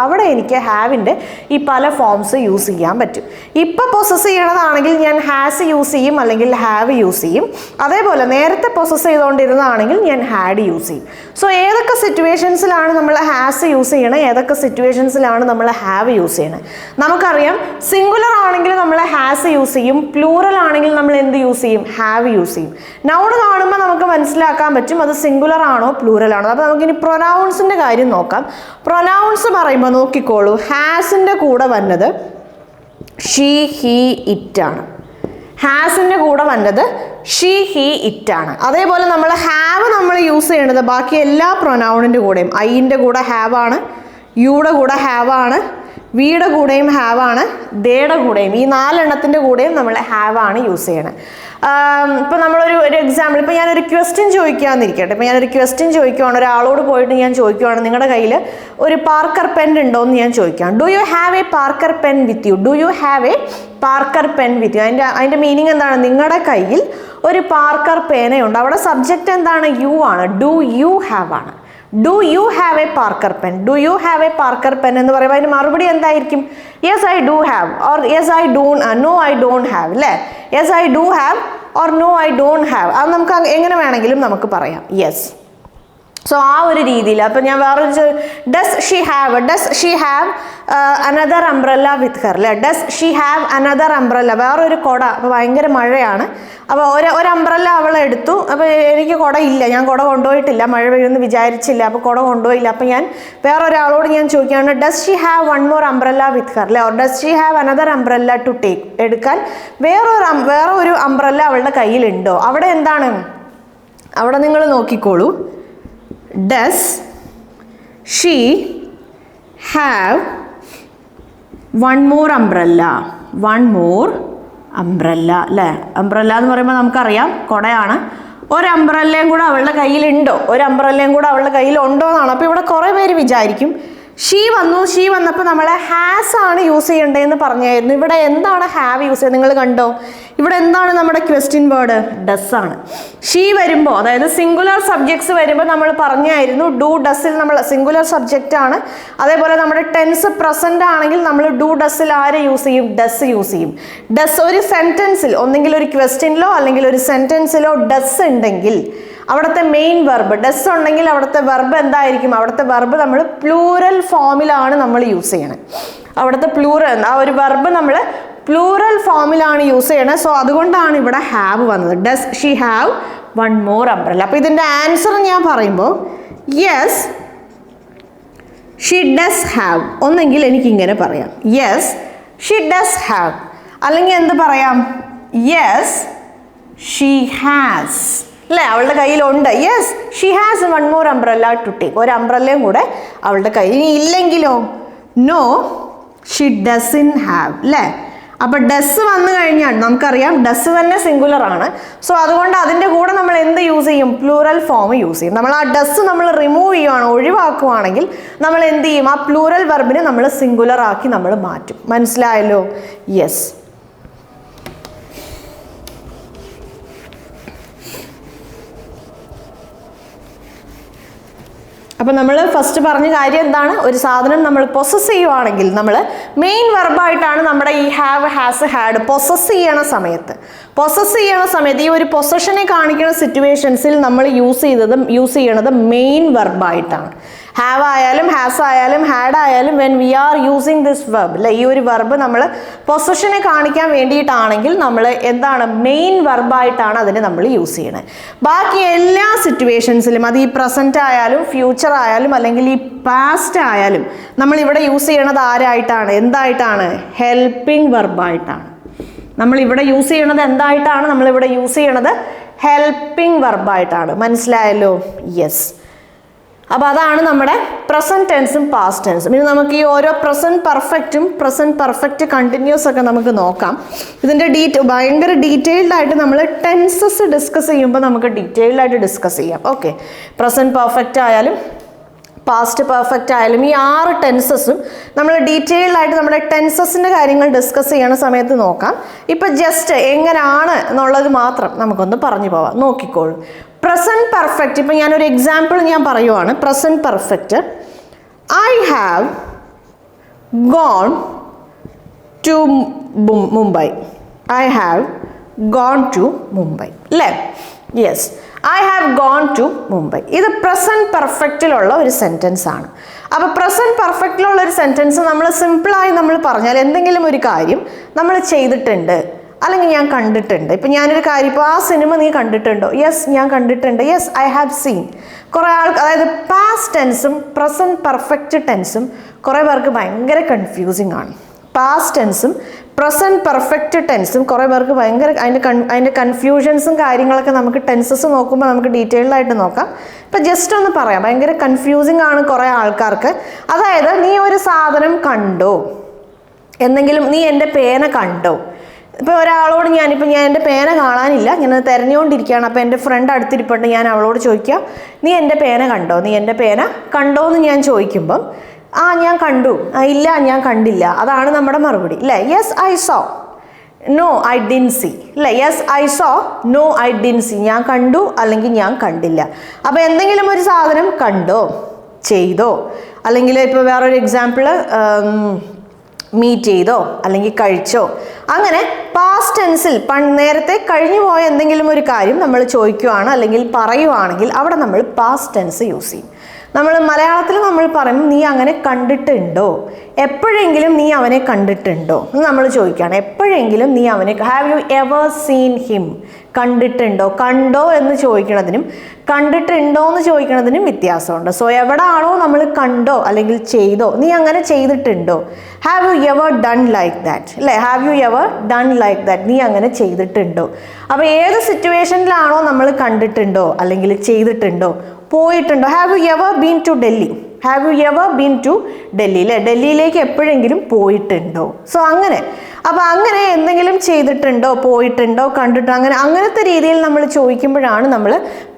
അവിടെ എനിക്ക് ഹാവിൻ്റെ ഈ പല ഫോംസ് യൂസ് ചെയ്യാൻ പറ്റും. ഇപ്പം പൊസസ് ചെയ്യണതാണെങ്കിൽ ഞാൻ ഹാസ് യൂസ് ചെയ്യും, അല്ലെങ്കിൽ ഹാവ് യൂസ് ചെയ്യും. അതേപോലെ നേരത്തെ പൊസസ് ചെയ്തുകൊണ്ടിരുന്നതാണെങ്കിൽ ഞാൻ ഹാഡ് യൂസ് ചെയ്യും. സോ ഏതൊക്കെ സിറ്റുവേഷൻസിലാണ് നമ്മൾ ഹാസ് യൂസ് ചെയ്യണത്, ഏതൊക്കെ സിറ്റുവേഷൻസിലാണ് നമ്മൾ ഹാവ് യൂസ് ചെയ്യണത്? നമുക്കറിയാം സിംഗുലർ ആണെങ്കിൽ നമ്മൾ ഹാസ് യൂസ് ചെയ്യും, പ്ലൂറൽ ആണെങ്കിൽ നമ്മൾ എന്ത് യൂസ് ചെയ്യും? ഹാവ് യൂസ് ചെയ്യും. നൗൺ കാണുമ്പോൾ നമുക്ക് മനസ്സിലാക്കാൻ പറ്റും അത് സിംഗുലർ ആണോ പ്ലൂറൽ ആണോ. അപ്പോൾ നമുക്കിനി പ്രൊനൗൺസിൻ്റെ കാര്യം നോക്കാം. പ്രൊനൗൺസ് പറയുമ്പോൾ നോക്കിക്കോളൂ, ഹാസിൻ്റെ കൂടെ വന്നത് ഷീ, ഹി, ഇറ്റ് ആണ്. ഹാസിൻ്റെ കൂടെ വന്നത് ഷീ, ഹി, ഇറ്റ് ആണ്. അതേപോലെ നമ്മൾ ഹാവ് നമ്മൾ യൂസ് ചെയ്യണത് ബാക്കി എല്ലാ പ്രൊനൗണിൻ്റെ കൂടെയും, ഐൻ്റെ കൂടെ ഹാവ് ആണ്, യുടെ കൂടെ ഹാവ് ആണ്, വിയുടെ കൂടെയും ഹാവ് ആണ്, ദേയുടെ കൂടെയും, ഈ 4 എണ്ണത്തിൻ്റെ കൂടെയും നമ്മൾ ഹാവ് ആണ് യൂസ് ചെയ്യണത്. ഇപ്പോൾ നമ്മളൊരു എക്സാമ്പിൾ, ഇപ്പോൾ ഞാനൊരു ക്വസ്റ്റ്യൻ ചോദിക്കുകയെന്നിരിക്കട്ടെ, ഇപ്പോൾ ഞാനൊരു ക്വസ്റ്റ്യൻ ചോദിക്കുകയാണ്, ഒരാളോട് പോയിട്ട് ഞാൻ ചോദിക്കുകയാണ് നിങ്ങളുടെ കയ്യിൽ ഒരു പാർക്കർ പെൻ ഉണ്ടോ എന്ന് ഞാൻ ചോദിക്കുകയാണ്. Do you have a Parker pen with you? Do you have a Parker pen with you? അതിൻ്റെ മീനിങ് എന്താണ്? നിങ്ങളുടെ കയ്യിൽ ഒരു പാർക്കർ പേനയുണ്ട്. അവിടെ സബ്ജക്റ്റ് എന്താണ്? യു ആണ്. ഡു യു ഹാവ് ആണ്. Do you have a Parker pen? Do you have a Parker pen എന്ന് പറയുമ്പോൾ അതിന് മറുപടി എന്തായിരിക്കും? Yes I do have, or yes I don't, no I don't have അല്ലേ. Yes I do have or no I don't have, അത് നമുക്ക് എങ്ങനെ വേണമെങ്കിലും നമുക്ക് പറയാം. യെസ്. സോ ആ ഒരു രീതിയിൽ. അപ്പം ഞാൻ വേറൊരു does she have another umbrella with her അല്ലേ. Does she have another umbrella, വേറൊരു കുട. അപ്പോൾ ഭയങ്കര മഴയാണ്, അപ്പോൾ ഒരു അംബ്രല്ല അവൾ എടുത്തു. അപ്പോൾ എനിക്ക് കുട ഇല്ല, ഞാൻ കുട കൊണ്ടുപോയിട്ടില്ല, മഴ പെയ്യുമെന്ന് വിചാരിച്ചില്ല, അപ്പോൾ കുട കൊണ്ടുപോയില്ല. അപ്പോൾ ഞാൻ വേറൊരാളോട് ഞാൻ ചോദിക്കുകയാണ് does she have one more umbrella with her അല്ലേ, or does she have another umbrella to take, എടുക്കാൻ വേറെ ഒരു അംബ്രല്ല അവളുടെ കയ്യിലുണ്ടോ. അവിടെ എന്താണ്, അവിടെ നിങ്ങൾ നോക്കിക്കോളൂ. Does she have one more umbrella? One more umbrella അല്ലേ. അംബ്രല്ല എന്ന് പറയുമ്പോൾ നമുക്കറിയാം കുടയാണ്. ഒരു അംബ്രല്ലയും കൂടെ അവളുടെ കയ്യിലുണ്ടോ, ഒരു അംബ്രല്ലയും കൂടെ അവളുടെ കയ്യിലുണ്ടോ എന്നാണ്. അപ്പോൾ ഇവിടെ കുറേ പേര് വിചാരിക്കും ഷീ വന്നപ്പോൾ നമ്മൾ ഹാസ് ആണ് യൂസ് ചെയ്യേണ്ടതെന്ന് പറഞ്ഞായിരുന്നു. ഇവിടെ എന്താണ് ഹാവ് യൂസ് ചെയ്യുന്നത് നിങ്ങൾ കണ്ടോ. ഇവിടെ എന്താണ് നമ്മുടെ ക്വസ്റ്റ്യൻ വേർഡ്, ഡസ് ആണ്. ഷീ വരുമ്പോൾ, അതായത് സിംഗുലർ സബ്ജക്ട്സ് വരുമ്പോൾ നമ്മൾ പറഞ്ഞായിരുന്നു ഡു ഡസിൽ നമ്മൾ സിംഗുലർ സബ്ജക്റ്റ് ആണ്. അതേപോലെ നമ്മുടെ ടെൻസ് പ്രസന്റ് ആണെങ്കിൽ നമ്മൾ ഡു ഡസിൽ ആരെ യൂസ് ചെയ്യും, ഡസ് യൂസ് ചെയ്യും. ഡസ് ഒരു സെന്റൻസിൽ, ഒന്നെങ്കിൽ ഒരു ക്വസ്റ്റ്യനിലോ അല്ലെങ്കിൽ ഒരു സെന്റൻസിലോ ഡസ് ഉണ്ടെങ്കിൽ അവിടുത്തെ മെയിൻ വെർബ്, ഡസ് ഉണ്ടെങ്കിൽ അവിടുത്തെ വെർബ് എന്തായിരിക്കും, അവിടുത്തെ വെർബ് നമ്മൾ പ്ലൂറൽ ഫോമിലാണ് നമ്മൾ യൂസ് ചെയ്യണത്. അവിടുത്തെ പ്ലൂറൽ, ആ ഒരു വെർബ് നമ്മൾ പ്ലൂറൽ ഫോമിലാണ് യൂസ് ചെയ്യണത്. സോ അതുകൊണ്ടാണ് ഇവിടെ ഹാവ് വന്നത്. Does she have one more umbrella. അപ്പോൾ ഇതിൻ്റെ ആൻസർ ഞാൻ പറയുമ്പോൾ യെസ് ഷീ ഡസ് ഹാവ്, ഒന്നെങ്കിൽ എനിക്കിങ്ങനെ പറയാം യെസ് ഷീ ഡസ് ഹാവ്, അല്ലെങ്കിൽ എന്ത് പറയാം യെസ് ഷീ ഹാസ് അല്ലേ, അവളുടെ കയ്യിലുണ്ട്. Yes she has one more umbrella to take, ഒരു അംബ്രല്ലയും കൂടെ അവളുടെ കയ്യിൽ. ഇനി ഇല്ലെങ്കിലോ നോ ഷീ ഡസൻ ഹാവ് അല്ലേ. അപ്പോൾ ഡസ് വന്നു കഴിഞ്ഞാൽ നമുക്കറിയാം ഡസ് തന്നെ സിംഗുലർ ആണ്. സോ അതുകൊണ്ട് അതിൻ്റെ കൂടെ നമ്മൾ എന്ത് യൂസ് ചെയ്യും, പ്ലൂറൽ ഫോം യൂസ് ചെയ്യും. നമ്മൾ ആ ഡസ് നമ്മൾ റിമൂവ് ചെയ്യുവാണ്, ഒഴിവാക്കുവാണെങ്കിൽ നമ്മൾ എന്ത് ചെയ്യും, ആ പ്ലൂറൽ വെർബിനെ നമ്മൾ സിംഗുലർ ആക്കി നമ്മൾ മാറ്റും. മനസ്സിലായല്ലോ. യെസ്. അപ്പം നമ്മൾ ഫസ്റ്റ് പറഞ്ഞ കാര്യം എന്താണ്, ഒരു സാധനം നമ്മൾ പൊസസ് ചെയ്യുവാണെങ്കിൽ നമ്മൾ മെയിൻ വെർബായിട്ടാണ് നമ്മുടെ ഈ ഹാവ്, ഹാസ്, ഹാഡ് പൊസസ് ചെയ്യണ സമയത്ത് ഈ ഒരു പൊസഷനെ കാണിക്കുന്ന സിറ്റുവേഷൻസിൽ നമ്മൾ യൂസ് ചെയ്യണത് മെയിൻ വെർബായിട്ടാണ്. ഹാവ് ആയാലും ഹാസ് ആയാലും ഹാഡ് ആയാലും when we are using this verb അല്ലെ, ഈ ഒരു വെർബ് നമ്മൾ പൊസഷനെ കാണിക്കാൻ വേണ്ടിയിട്ടാണെങ്കിൽ നമ്മൾ എന്താണ് മെയിൻ വെർബായിട്ടാണ് അതിനെ നമ്മൾ യൂസ് ചെയ്യണത്. ബാക്കി എല്ലാ സിറ്റുവേഷൻസിലും അത് ഈ പ്രസൻറ്റ് ആയാലും ഫ്യൂച്ചർ ആയാലും അല്ലെങ്കിൽ ഈ പാസ്റ്റ് ആയാലും നമ്മൾ ഇവിടെ യൂസ് ചെയ്യണത് ആരായിട്ടാണ്, എന്തായിട്ടാണ്, ഹെൽപ്പിംഗ് വെർബായിട്ടാണ്. നമ്മളിവിടെ യൂസ് ചെയ്യണത് എന്തായിട്ടാണ്, നമ്മളിവിടെ യൂസ് ചെയ്യണത് ഹെൽപ്പിംഗ് വെർബായിട്ടാണ്. മനസ്സിലായല്ലോ. യെസ്. അപ്പോൾ അതാണ് നമ്മുടെ പ്രസൻറ്റ് ടെൻസും പാസ്റ്റ് ടെൻസും. ഇനി നമുക്ക് ഈ ഓരോ പ്രസൻറ്റ് പെർഫെക്റ്റും പ്രസൻറ്റ് പെർഫെക്റ്റ് കണ്ടിന്യൂസ് ഒക്കെ നമുക്ക് നോക്കാം. ഇതിൻ്റെ ഭയങ്കര ഡീറ്റെയിൽഡ് ആയിട്ട് നമ്മൾ ടെൻസസ് ഡിസ്കസ് ചെയ്യുമ്പോൾ നമുക്ക് ഡീറ്റെയിൽഡ് ആയിട്ട് ഡിസ്കസ് ചെയ്യാം. ഓക്കെ, പ്രസൻറ്റ് പെർഫെക്റ്റ് ആയാലും പാസ്റ്റ് പെർഫെക്റ്റ് ആയാലും ഈ 6 ടെൻസസും നമ്മൾ ഡീറ്റെയിൽഡ് ആയിട്ട് നമ്മുടെ ടെൻസസിൻ്റെ കാര്യങ്ങൾ ഡിസ്കസ് ചെയ്യണ സമയത്ത് നോക്കാം. ഇപ്പം ജസ്റ്റ് എങ്ങനെയാണ് എന്നുള്ളത് മാത്രം നമുക്കൊന്ന് പറഞ്ഞു പോവാം. നോക്കിക്കോളൂ. പ്രസൻറ്റ് പെർഫെക്റ്റ്, ഇപ്പം ഞാനൊരു എക്സാമ്പിൾ ഞാൻ പറയുവാണ്. Present perfect, I have gone to Mumbai. I have gone to Mumbai അല്ലേ. Yes, I have gone to Mumbai. ഇത് പ്രസൻറ്റ് പെർഫെക്റ്റിലുള്ള ഒരു സെൻറ്റൻസ് ആണ്. അപ്പോൾ പ്രസൻറ്റ് പെർഫെക്റ്റിലുള്ള ഒരു സെൻറ്റൻസ് നമ്മൾ സിമ്പിളായി നമ്മൾ പറഞ്ഞാൽ എന്തെങ്കിലും ഒരു കാര്യം നമ്മൾ ചെയ്തിട്ടുണ്ട് അല്ലെങ്കിൽ ഞാൻ കണ്ടിട്ടുണ്ട്. ഇപ്പം ഞാനൊരു കാര്യം, ഇപ്പോൾ ആ സിനിമ നീ കണ്ടിട്ടുണ്ടോ? യെസ് ഞാൻ കണ്ടിട്ടുണ്ട്. Yes I have seen. കുറേ അതായത് പാസ്റ്റ് ടെൻസും പ്രസൻറ്റ് പെർഫെക്റ്റ് ടെൻസും കുറേ പേർക്ക് ഭയങ്കര കൺഫ്യൂസിങ് ആണ്. പാസ്റ്റ് ടെൻസും പ്രസൻറ്റ് പെർഫെക്റ്റ് ടെൻസും കുറേ പേർക്ക് ഭയങ്കര അതിൻ്റെ കൺഫ്യൂഷൻസും കാര്യങ്ങളൊക്കെ നമുക്ക് ടെൻസസ് നോക്കുമ്പോൾ നമുക്ക് ഡീറ്റെയിൽഡ് ആയിട്ട് നോക്കാം. ഇപ്പം ജസ്റ്റ് ഒന്ന് പറയാം, ഭയങ്കര കൺഫ്യൂസിങ് ആണ് കുറേ ആൾക്കാർക്ക്. അതായത് നീ ഒരു സാധനം കണ്ടോ, എന്തെങ്കിലും നീ എൻ്റെ പേന കണ്ടോ. ഇപ്പോൾ ഒരാളോട് ഞാൻ എൻ്റെ പേന കാണാനില്ല, ഞാനത് തിരഞ്ഞുകൊണ്ടിരിക്കുകയാണ്. അപ്പോൾ എൻ്റെ ഫ്രണ്ട് അടുത്തിരിപ്പുണ്ട്, ഞാൻ അവളോട് ചോദിക്കുക നീ എൻ്റെ പേന കണ്ടോ, നീ എൻ്റെ പേന കണ്ടോ എന്ന് ഞാൻ ചോദിക്കുമ്പം ആ ഞാൻ കണ്ടു, ഇല്ല ഞാൻ കണ്ടില്ല, അതാണ് നമ്മുടെ മറുപടി അല്ലേ. Yes I saw, no I didn't see അല്ലേ. Yes I saw, no I didn't see, ഞാൻ കണ്ടു അല്ലെങ്കിൽ ഞാൻ കണ്ടില്ല. അപ്പോൾ എന്തെങ്കിലും ഒരു സാധനം കണ്ടോ, ചെയ്തോ, അല്ലെങ്കിൽ ഇപ്പോൾ വേറൊരു എക്സാമ്പിൾ മീറ്റ് ചെയ്തോ അല്ലെങ്കിൽ കഴിച്ചോ, അങ്ങനെ പാസ്റ്റ് ടെൻസിൽ നേരത്തെ കഴിഞ്ഞു പോയ എന്തെങ്കിലും ഒരു കാര്യം നമ്മൾ ചോദിക്കുകയാണ് അല്ലെങ്കിൽ പറയുവാണെങ്കിൽ അവിടെ നമ്മൾ പാസ്റ്റ് ടെൻസ് യൂസ് ചെയ്യും. നമ്മൾ മലയാളത്തിൽ നമ്മൾ പറയും നീ അങ്ങനെ കണ്ടിട്ടുണ്ടോ, എപ്പോഴെങ്കിലും നീ അവനെ കണ്ടിട്ടുണ്ടോ എന്ന് നമ്മൾ ചോദിക്കുകയാണ്. എപ്പോഴെങ്കിലും നീ അവനെ, have you ever seen him, കണ്ടിട്ടുണ്ടോ, കണ്ടോ എന്ന് ചോദിക്കണതിനും കണ്ടിട്ടുണ്ടോ എന്ന് ചോദിക്കണതിനും വ്യത്യാസമുണ്ട്. സോ എവിടാണോ നമ്മൾ കണ്ടോ അല്ലെങ്കിൽ ചെയ്തോ, നീ അങ്ങനെ ചെയ്തിട്ടുണ്ടോ, have you ever done like that, അല്ലേ, have you ever done like that, നീ അങ്ങനെ ചെയ്തിട്ടുണ്ടോ. അപ്പോൾ ഏത് സിറ്റുവേഷനിലാണോ നമ്മൾ കണ്ടിട്ടുണ്ടോ അല്ലെങ്കിൽ ചെയ്തിട്ടുണ്ടോ, പോയിട്ടുണ്ടോ, have you ever been to Delhi, have you ever been to Delhi, അല്ലേ, ഡൽഹിയിലേക്ക് എപ്പോഴെങ്കിലും പോയിട്ടുണ്ടോ. സോ അങ്ങനെ, അപ്പോൾ അങ്ങനെ എന്തെങ്കിലും ചെയ്തിട്ടുണ്ടോ, പോയിട്ടുണ്ടോ, കണ്ടിട്ടോ, അങ്ങനത്തെ രീതിയിൽ നമ്മൾ ചോദിക്കുമ്പോഴാണ് നമ്മൾ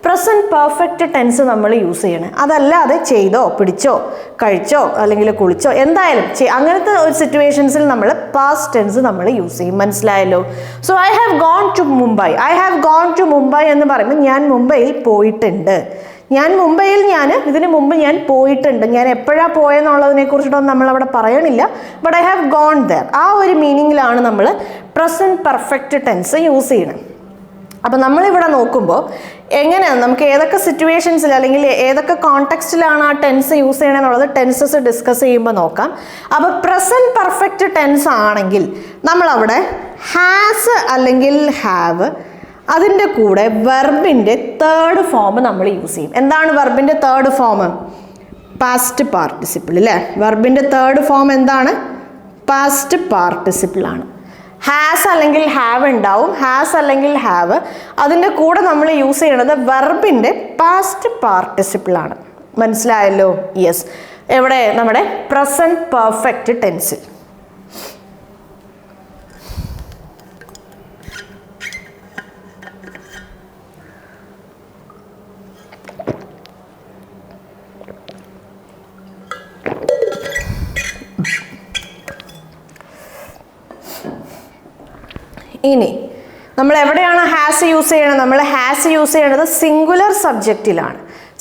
പ്രസൻറ്റ് പെർഫെക്റ്റ് ടെൻസ് നമ്മൾ യൂസ് ചെയ്യണത്. അതല്ലാതെ ചെയ്തോ, പിടിച്ചോ, കഴിച്ചോ അല്ലെങ്കിൽ കുളിച്ചോ, എന്തായാലും അങ്ങനത്തെ ഒരു സിറ്റുവേഷൻസിൽ നമ്മൾ പാസ്റ്റ് ടെൻസ് നമ്മൾ യൂസ് ചെയ്യും. മനസ്സിലായല്ലോ? So I have gone to Mumbai, I have gone to Mumbai എന്ന് പറയുമ്പോൾ ഞാൻ മുംബൈയിൽ പോയിട്ടുണ്ട്. ഇതിന് മുമ്പ് ഞാൻ പോയിട്ടുണ്ട്. ഞാൻ എപ്പോഴാണ് പോയെന്നുള്ളതിനെ കുറിച്ചിട്ടൊന്നും നമ്മളവിടെ പറയണില്ല. But I have gone there. ആ ഒരു മീനിങ്ങിലാണ് നമ്മൾ പ്രസൻറ്റ് പെർഫെക്റ്റ് ടെൻസ് യൂസ് ചെയ്യണത്. അപ്പോൾ നമ്മളിവിടെ നോക്കുമ്പോൾ എങ്ങനെയാണ് നമുക്ക് ഏതൊക്കെ സിറ്റുവേഷൻസിൽ അല്ലെങ്കിൽ ഏതൊക്കെ കോണ്ടെക്സ്റ്റിലാണ് ആ ടെൻസ് യൂസ് ചെയ്യണമെന്നുള്ളത് ടെൻസസ് ഡിസ്കസ് ചെയ്യുമ്പോൾ നോക്കാം. അപ്പോൾ പ്രസൻറ്റ് പെർഫെക്റ്റ് ടെൻസ് ആണെങ്കിൽ നമ്മളവിടെ ഹാസ് അല്ലെങ്കിൽ ഹാവ്, അതിൻ്റെ കൂടെ വെർബിൻ്റെ തേർഡ് ഫോം നമ്മൾ യൂസ് ചെയ്യും. എന്താണ് വെർബിൻ്റെ തേർഡ് ഫോം? പാസ്റ്റ് പാർട്ടിസിപ്പിൾ, അല്ലേ. വെർബിൻ്റെ തേർഡ് ഫോം എന്താണ്? പാസ്റ്റ് പാർട്ടിസിപ്പിൾ ആണ്. ഹാസ് അല്ലെങ്കിൽ ഹാവ് ഉണ്ടാവും, ഹാസ് അല്ലെങ്കിൽ ഹാവ്. അതിൻ്റെ കൂടെ നമ്മൾ യൂസ് ചെയ്യണത് വെർബിൻ്റെ പാസ്റ്റ് പാർട്ടിസിപ്പിൾ ആണ്. മനസ്സിലായല്ലോ? യെസ്. എവിടെ? നമ്മുടെ പ്രസൻറ്റ് പെർഫെക്റ്റ് ടെൻസിൽ. ഇനി നമ്മൾ എവിടെയാണ് ഹാസ് യൂസ് ചെയ്യണത്? നമ്മൾ ഹാസ് യൂസ് ചെയ്യണത് സിംഗുലർ സബ്ജക്റ്റിലാണ്.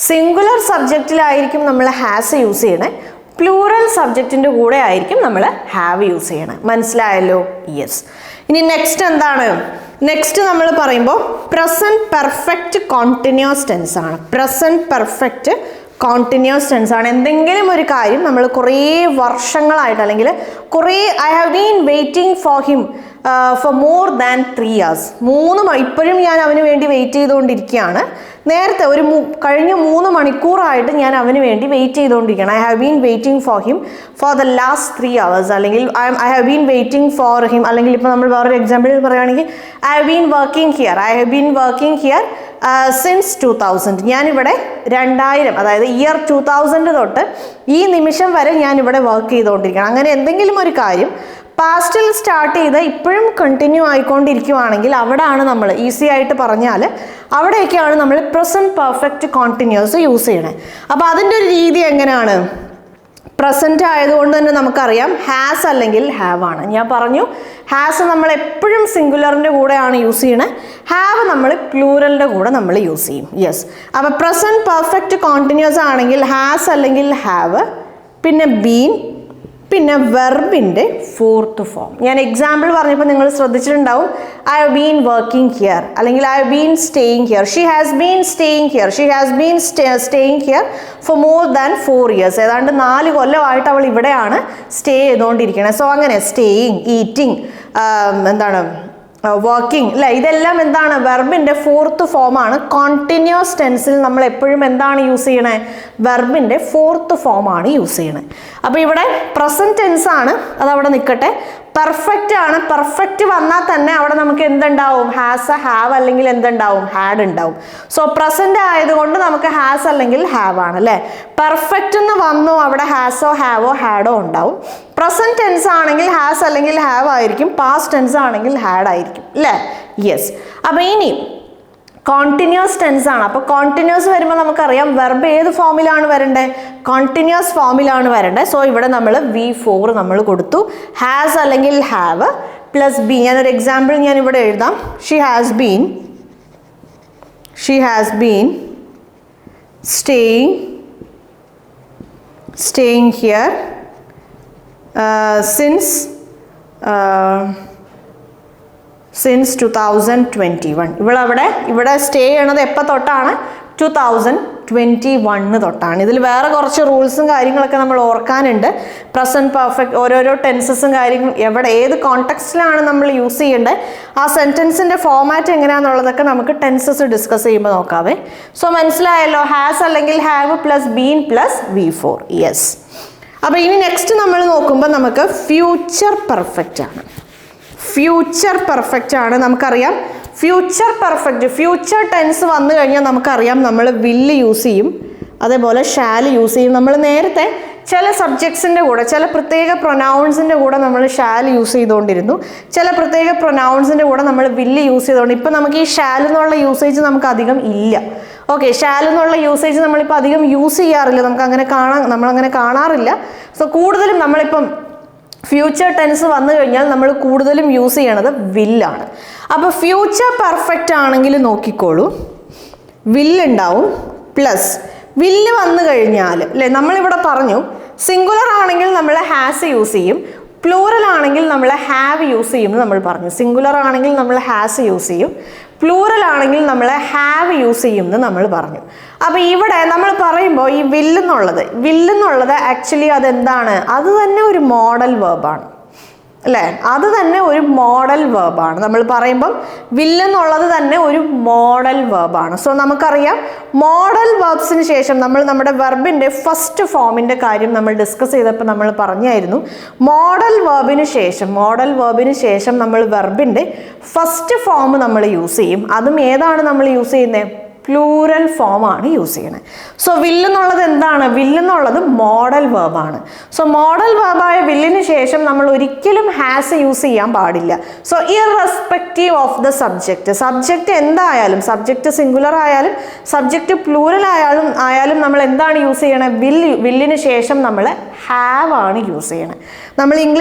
സിംഗുലർ സബ്ജക്റ്റിലായിരിക്കും നമ്മൾ ഹാസ് യൂസ് ചെയ്യണേ. പ്ലൂറൽ സബ്ജക്റ്റിൻ്റെ കൂടെ ആയിരിക്കും നമ്മൾ ഹാവ് യൂസ് ചെയ്യണേ. മനസ്സിലായല്ലോ? യെസ്. ഇനി നെക്സ്റ്റ് എന്താണ്? നെക്സ്റ്റ് നമ്മൾ പറയുമ്പോൾ പ്രസൻറ്റ് പെർഫെക്റ്റ് കോണ്ടിന്യൂസ് ടെൻസ് ആണ്. പ്രസൻറ്റ് പെർഫെക്റ്റ് കോണ്ടിന്യൂസ് ടെൻസ് ആണ്. എന്തെങ്കിലും ഒരു കാര്യം നമ്മൾ കുറേ വർഷങ്ങളായിട്ട് അല്ലെങ്കിൽ I have been waiting for him for more than 3 years. ഇപ്പോഴും ഞാൻ അവന് വേണ്ടി വെയിറ്റ് ചെയ്തുകൊണ്ടിരിക്കുകയാണ്. നേരത്തെ കഴിഞ്ഞ 3 മണിക്കൂറായിട്ട് ഞാൻ അവന് വേണ്ടി വെയിറ്റ് ചെയ്തുകൊണ്ടിരിക്കുകയാണ്. I have been waiting for him for the last 3 hours, അല്ലെങ്കിൽ I have been waiting for him. അല്ലെങ്കിൽ ഇപ്പോൾ നമ്മൾ വേറൊരു എക്സാമ്പിൾ പറയുകയാണെങ്കിൽ I have been working here since 2000. ഞാനിവിടെ 2000, അതായത് ഇയർ 2000 തൊട്ട് ഈ നിമിഷം വരെ ഞാനിവിടെ വർക്ക് ചെയ്തുകൊണ്ടിരിക്കുകയാണ്. അങ്ങനെ എന്തെങ്കിലും ഒരു കാര്യം പാസ്റ്റിൽ സ്റ്റാർട്ട് ചെയ്ത് ഇപ്പോഴും കണ്ടിന്യൂ ആയിക്കൊണ്ടിരിക്കുകയാണെങ്കിൽ അവിടെയാണ് നമ്മൾ, ഈസി ആയിട്ട് പറഞ്ഞാൽ അവിടെയൊക്കെയാണ് നമ്മൾ പ്രസൻറ്റ് പെർഫെക്റ്റ് കോണ്ടിന്യൂസ് യൂസ് ചെയ്യണേ. അപ്പോൾ അതിൻ്റെ ഒരു രീതി എങ്ങനെയാണ്? പ്രസൻറ്റ് ആയതുകൊണ്ട് തന്നെ നമുക്കറിയാം ഹാസ് അല്ലെങ്കിൽ ഹാവ് ആണ്. ഞാൻ പറഞ്ഞു ഹാസ് നമ്മൾ എപ്പോഴും സിംഗുലറിൻ്റെ കൂടെയാണ് യൂസ് ചെയ്യണത്, ഹാവ് നമ്മൾ പ്ലൂറലിൻ്റെ കൂടെ നമ്മൾ യൂസ് ചെയ്യും. യെസ്. അപ്പോൾ പ്രസൻറ്റ് പെർഫെക്റ്റ് കോണ്ടിന്യൂസ് ആണെങ്കിൽ ഹാസ് അല്ലെങ്കിൽ ഹാവ്, പിന്നെ ബീൻ, പിന്നെ വെർബിൻ്റെ ഫോർത്ത് ഫോം. ഞാൻ എക്സാമ്പിൾ പറഞ്ഞപ്പോൾ നിങ്ങൾ ശ്രദ്ധിച്ചിട്ടുണ്ടാവും. I have been working here, അല്ലെങ്കിൽ I have been staying here. She has been staying here for more than 4 years. ഏതാണ്ട് 4 കൊല്ലമായിട്ട് അവൾ ഇവിടെയാണ് സ്റ്റേ ചെയ്തുകൊണ്ടിരിക്കുന്നത്. സോ അങ്ങനെ സ്റ്റേയിങ്, ഈറ്റിംഗ്, വർക്കിംഗ്, അല്ലേ, ഇതെല്ലാം എന്താണ്? വെർബിൻ്റെ ഫോർത്ത് ഫോമാണ്. കോണ്ടിന്യൂസ് ടെൻസിൽ നമ്മൾ എപ്പോഴും എന്താണ് യൂസ് ചെയ്യണേ? വെർബിൻ്റെ ഫോർത്ത് ഫോമാണ് യൂസ് ചെയ്യണേ. അപ്പോൾ ഇവിടെ പ്രസൻറ്റ് ടെൻസ് ആണ്, അതവിടെ നിൽക്കട്ടെ. പെർഫെക്റ്റ് ആണ്. പെർഫെക്റ്റ് വന്നാൽ തന്നെ അവിടെ നമുക്ക് എന്തുണ്ടാവും? ഹാസ്, ഹാവ് അല്ലെങ്കിൽ എന്തുണ്ടാവും? ഹാഡ് ഉണ്ടാവും. സോ പ്രസൻറ്റ് ആയതുകൊണ്ട് നമുക്ക് ഹാസ് അല്ലെങ്കിൽ ഹാവ് ആണ്, അല്ലേ. പെർഫെക്റ്റ് എന്ന് വന്നു അവിടെ ഹാസോ ഹാവോ ഹാഡോ ഉണ്ടാവും. പ്രസൻറ്റ് ടെൻസ് ആണെങ്കിൽ ഹാസ് അല്ലെങ്കിൽ ഹാവ് ആയിരിക്കും, പാസ്റ്റ് ടെൻസ് ആണെങ്കിൽ ഹാഡ് ആയിരിക്കും, അല്ലേ. യെസ്. അപ്പോൾ ഇനി കോണ്ടിന്യൂസ് ടെൻസ് ആണ്. അപ്പോൾ കോണ്ടിന്യൂസ് വരുമ്പോൾ നമുക്കറിയാം വെർബ് ഏത് ഫോമിലാണ് വരേണ്ടത്? കോണ്ടിന്യൂസ് ഫോമിലാണ് വരേണ്ടത്. സോ ഇവിടെ നമ്മൾ V4 നമ്മൾ കൊടുത്തു. ഹാസ് അല്ലെങ്കിൽ ഹാവ് പ്ലസ് ബി. ഞാനൊരു എക്സാമ്പിൾ ഞാൻ ഇവിടെ എഴുതാം. She has been staying here since since 2021. ഇവിടെ സ്റ്റേ ചെയ്യണത് എപ്പോൾ തൊട്ടാണ്? 2021 തൊട്ടാണ്. ഇതിൽ വേറെ കുറച്ച് റൂൾസും കാര്യങ്ങളൊക്കെ നമ്മൾ ഓർക്കാനുണ്ട്. പ്രസൻറ്റ് പെർഫെക്റ്റ് ഓരോരോ ടെൻസസും കാര്യങ്ങളും ഏത് കോണ്ടെക്സ്റ്റിലാണ് നമ്മൾ യൂസ് ചെയ്യേണ്ടത്, ആ സെൻറ്റൻസിൻ്റെ ഫോമാറ്റ് എങ്ങനെയാണെന്നുള്ളതൊക്കെ നമുക്ക് ടെൻസസ് ഡിസ്കസ് ചെയ്യുമ്പോൾ നോക്കാവേ. സോ മനസ്സിലായല്ലോ, ഹാസ് അല്ലെങ്കിൽ have plus been plus V4. Yes. അപ്പോൾ ഇനി നെക്സ്റ്റ് നമ്മൾ നോക്കുമ്പോൾ നമുക്ക് ഫ്യൂച്ചർ പെർഫെക്റ്റ് ആണ്. ഫ്യൂച്ചർ പെർഫെക്റ്റ് ആണ്. നമുക്കറിയാം ഫ്യൂച്ചർ പെർഫെക്റ്റ്, ഫ്യൂച്ചർ ടെൻസ് വന്നു കഴിഞ്ഞാൽ നമുക്കറിയാം നമ്മൾ വില്ല് യൂസ് ചെയ്യും, അതേപോലെ ഷാല് യൂസ് ചെയ്യും. നമ്മൾ നേരത്തെ ചില സബ്ജക്ട്സിൻ്റെ കൂടെ ചില പ്രത്യേക പ്രൊനൗൺസിൻ്റെ കൂടെ നമ്മൾ ഷാല് യൂസ് ചെയ്തുകൊണ്ടിരുന്നു, ചില പ്രത്യേക പ്രൊനൗൺസിൻ്റെ കൂടെ നമ്മൾ വില്ല് യൂസ് ചെയ്തുകൊണ്ട്. ഇപ്പം നമുക്ക് ഈ ഷാൽ എന്നുള്ള യൂസേജ് നമുക്ക് അധികം ഇല്ല. ഓക്കെ, ഷാൽ എന്നുള്ള യൂസേജ് നമ്മളിപ്പോൾ അധികം യൂസ് ചെയ്യാറില്ല, നമ്മളങ്ങനെ കാണാറില്ല. സോ കൂടുതലും നമ്മളിപ്പം ഫ്യൂച്ചർ ടെൻസ് വന്നു കഴിഞ്ഞാൽ നമ്മൾ കൂടുതലും യൂസ് ചെയ്യണത് വില്ലാണ്. അപ്പോൾ ഫ്യൂച്ചർ പെർഫെക്റ്റ് ആണെങ്കിൽ നോക്കിക്കോളൂ, വില്ലുണ്ടാവും പ്ലസ് വില്ല് വന്നു കഴിഞ്ഞാൽ അല്ലേ, നമ്മളിവിടെ പറഞ്ഞു സിംഗുലർ ആണെങ്കിൽ നമ്മൾ ഹാസ് യൂസ് ചെയ്യും, പ്ലൂറൽ ആണെങ്കിൽ നമ്മൾ ഹാവ് യൂസ് ചെയ്യും എന്ന് നമ്മൾ പറഞ്ഞു. സിംഗുലർ ആണെങ്കിൽ നമ്മൾ ഹാസ് യൂസ് ചെയ്യും, പ്ലൂറൽ ആണെങ്കിൽ നമ്മൾ ഹാവ് യൂസ് ചെയ്യും എന്ന് നമ്മൾ പറഞ്ഞു. അപ്പോൾ ഇവിടെ നമ്മൾ പറയുമ്പോൾ ഈ വില്ലെന്നുള്ളത് ആക്ച്വലി അതെന്താണ്? അത് തന്നെ ഒരു മോഡൽ വെർബാണ് അല്ലേ? അത് തന്നെ ഒരു മോഡൽ വെർബാണ്. നമ്മൾ പറയുമ്പം വില്ലെന്നുള്ളത് തന്നെ ഒരു മോഡൽ വെർബാണ്. സോ നമുക്കറിയാം മോഡൽ വെർബ്സിന് ശേഷം നമ്മുടെ വെർബിൻ്റെ ഫസ്റ്റ് ഫോമിൻ്റെ കാര്യം നമ്മൾ ഡിസ്കസ് ചെയ്തപ്പോൾ നമ്മൾ പറഞ്ഞായിരുന്നു, മോഡൽ വെർബിന് ശേഷം നമ്മൾ വെർബിൻ്റെ ഫസ്റ്റ് ഫോം നമ്മൾ യൂസ് ചെയ്യും. അതും ഏതാണ് നമ്മൾ യൂസ് ചെയ്യുന്നത്? പ്ലൂറൽ ഫോമാണ് യൂസ് ചെയ്യണത്. സോ വില്ലെന്നുള്ളത് എന്താണ്? വില്ലെന്നുള്ളത് മോഡൽ വെർബാണ്. സോ മോഡൽ വെർബായ വില്ലിന് ശേഷം നമ്മൾ ഒരിക്കലും ഹാസ് യൂസ് ചെയ്യാൻ പാടില്ല. സോ ഇർറെസ്പെക്റ്റീവ് ഓഫ് ദ സബ്ജക്റ്റ് എന്തായാലും, സബ്ജക്റ്റ് സിംഗുലർ ആയാലും സബ്ജക്റ്റ് പ്ലൂറൽ ആയാലും നമ്മൾ എന്താണ് യൂസ് ചെയ്യണത്? വില്ലിന് ശേഷം നമ്മൾ ഹാവ് ആണ് യൂസ് ചെയ്യണത്. നമ്മൾ